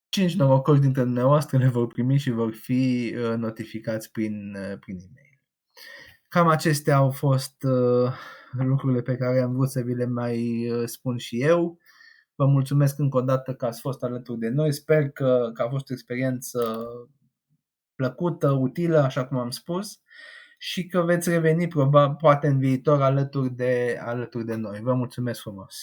5 norocoși dintre dumneavoastră le vor primi și vor fi notificați prin e-mail. Cam acestea au fost lucrurile pe care am vrut să vi le mai spun și eu. Vă mulțumesc încă o dată că ați fost alături de noi. Sper că a fost o experiență plăcută, utilă, așa cum am spus, și că veți reveni poate în viitor alături de noi. Vă mulțumesc frumos!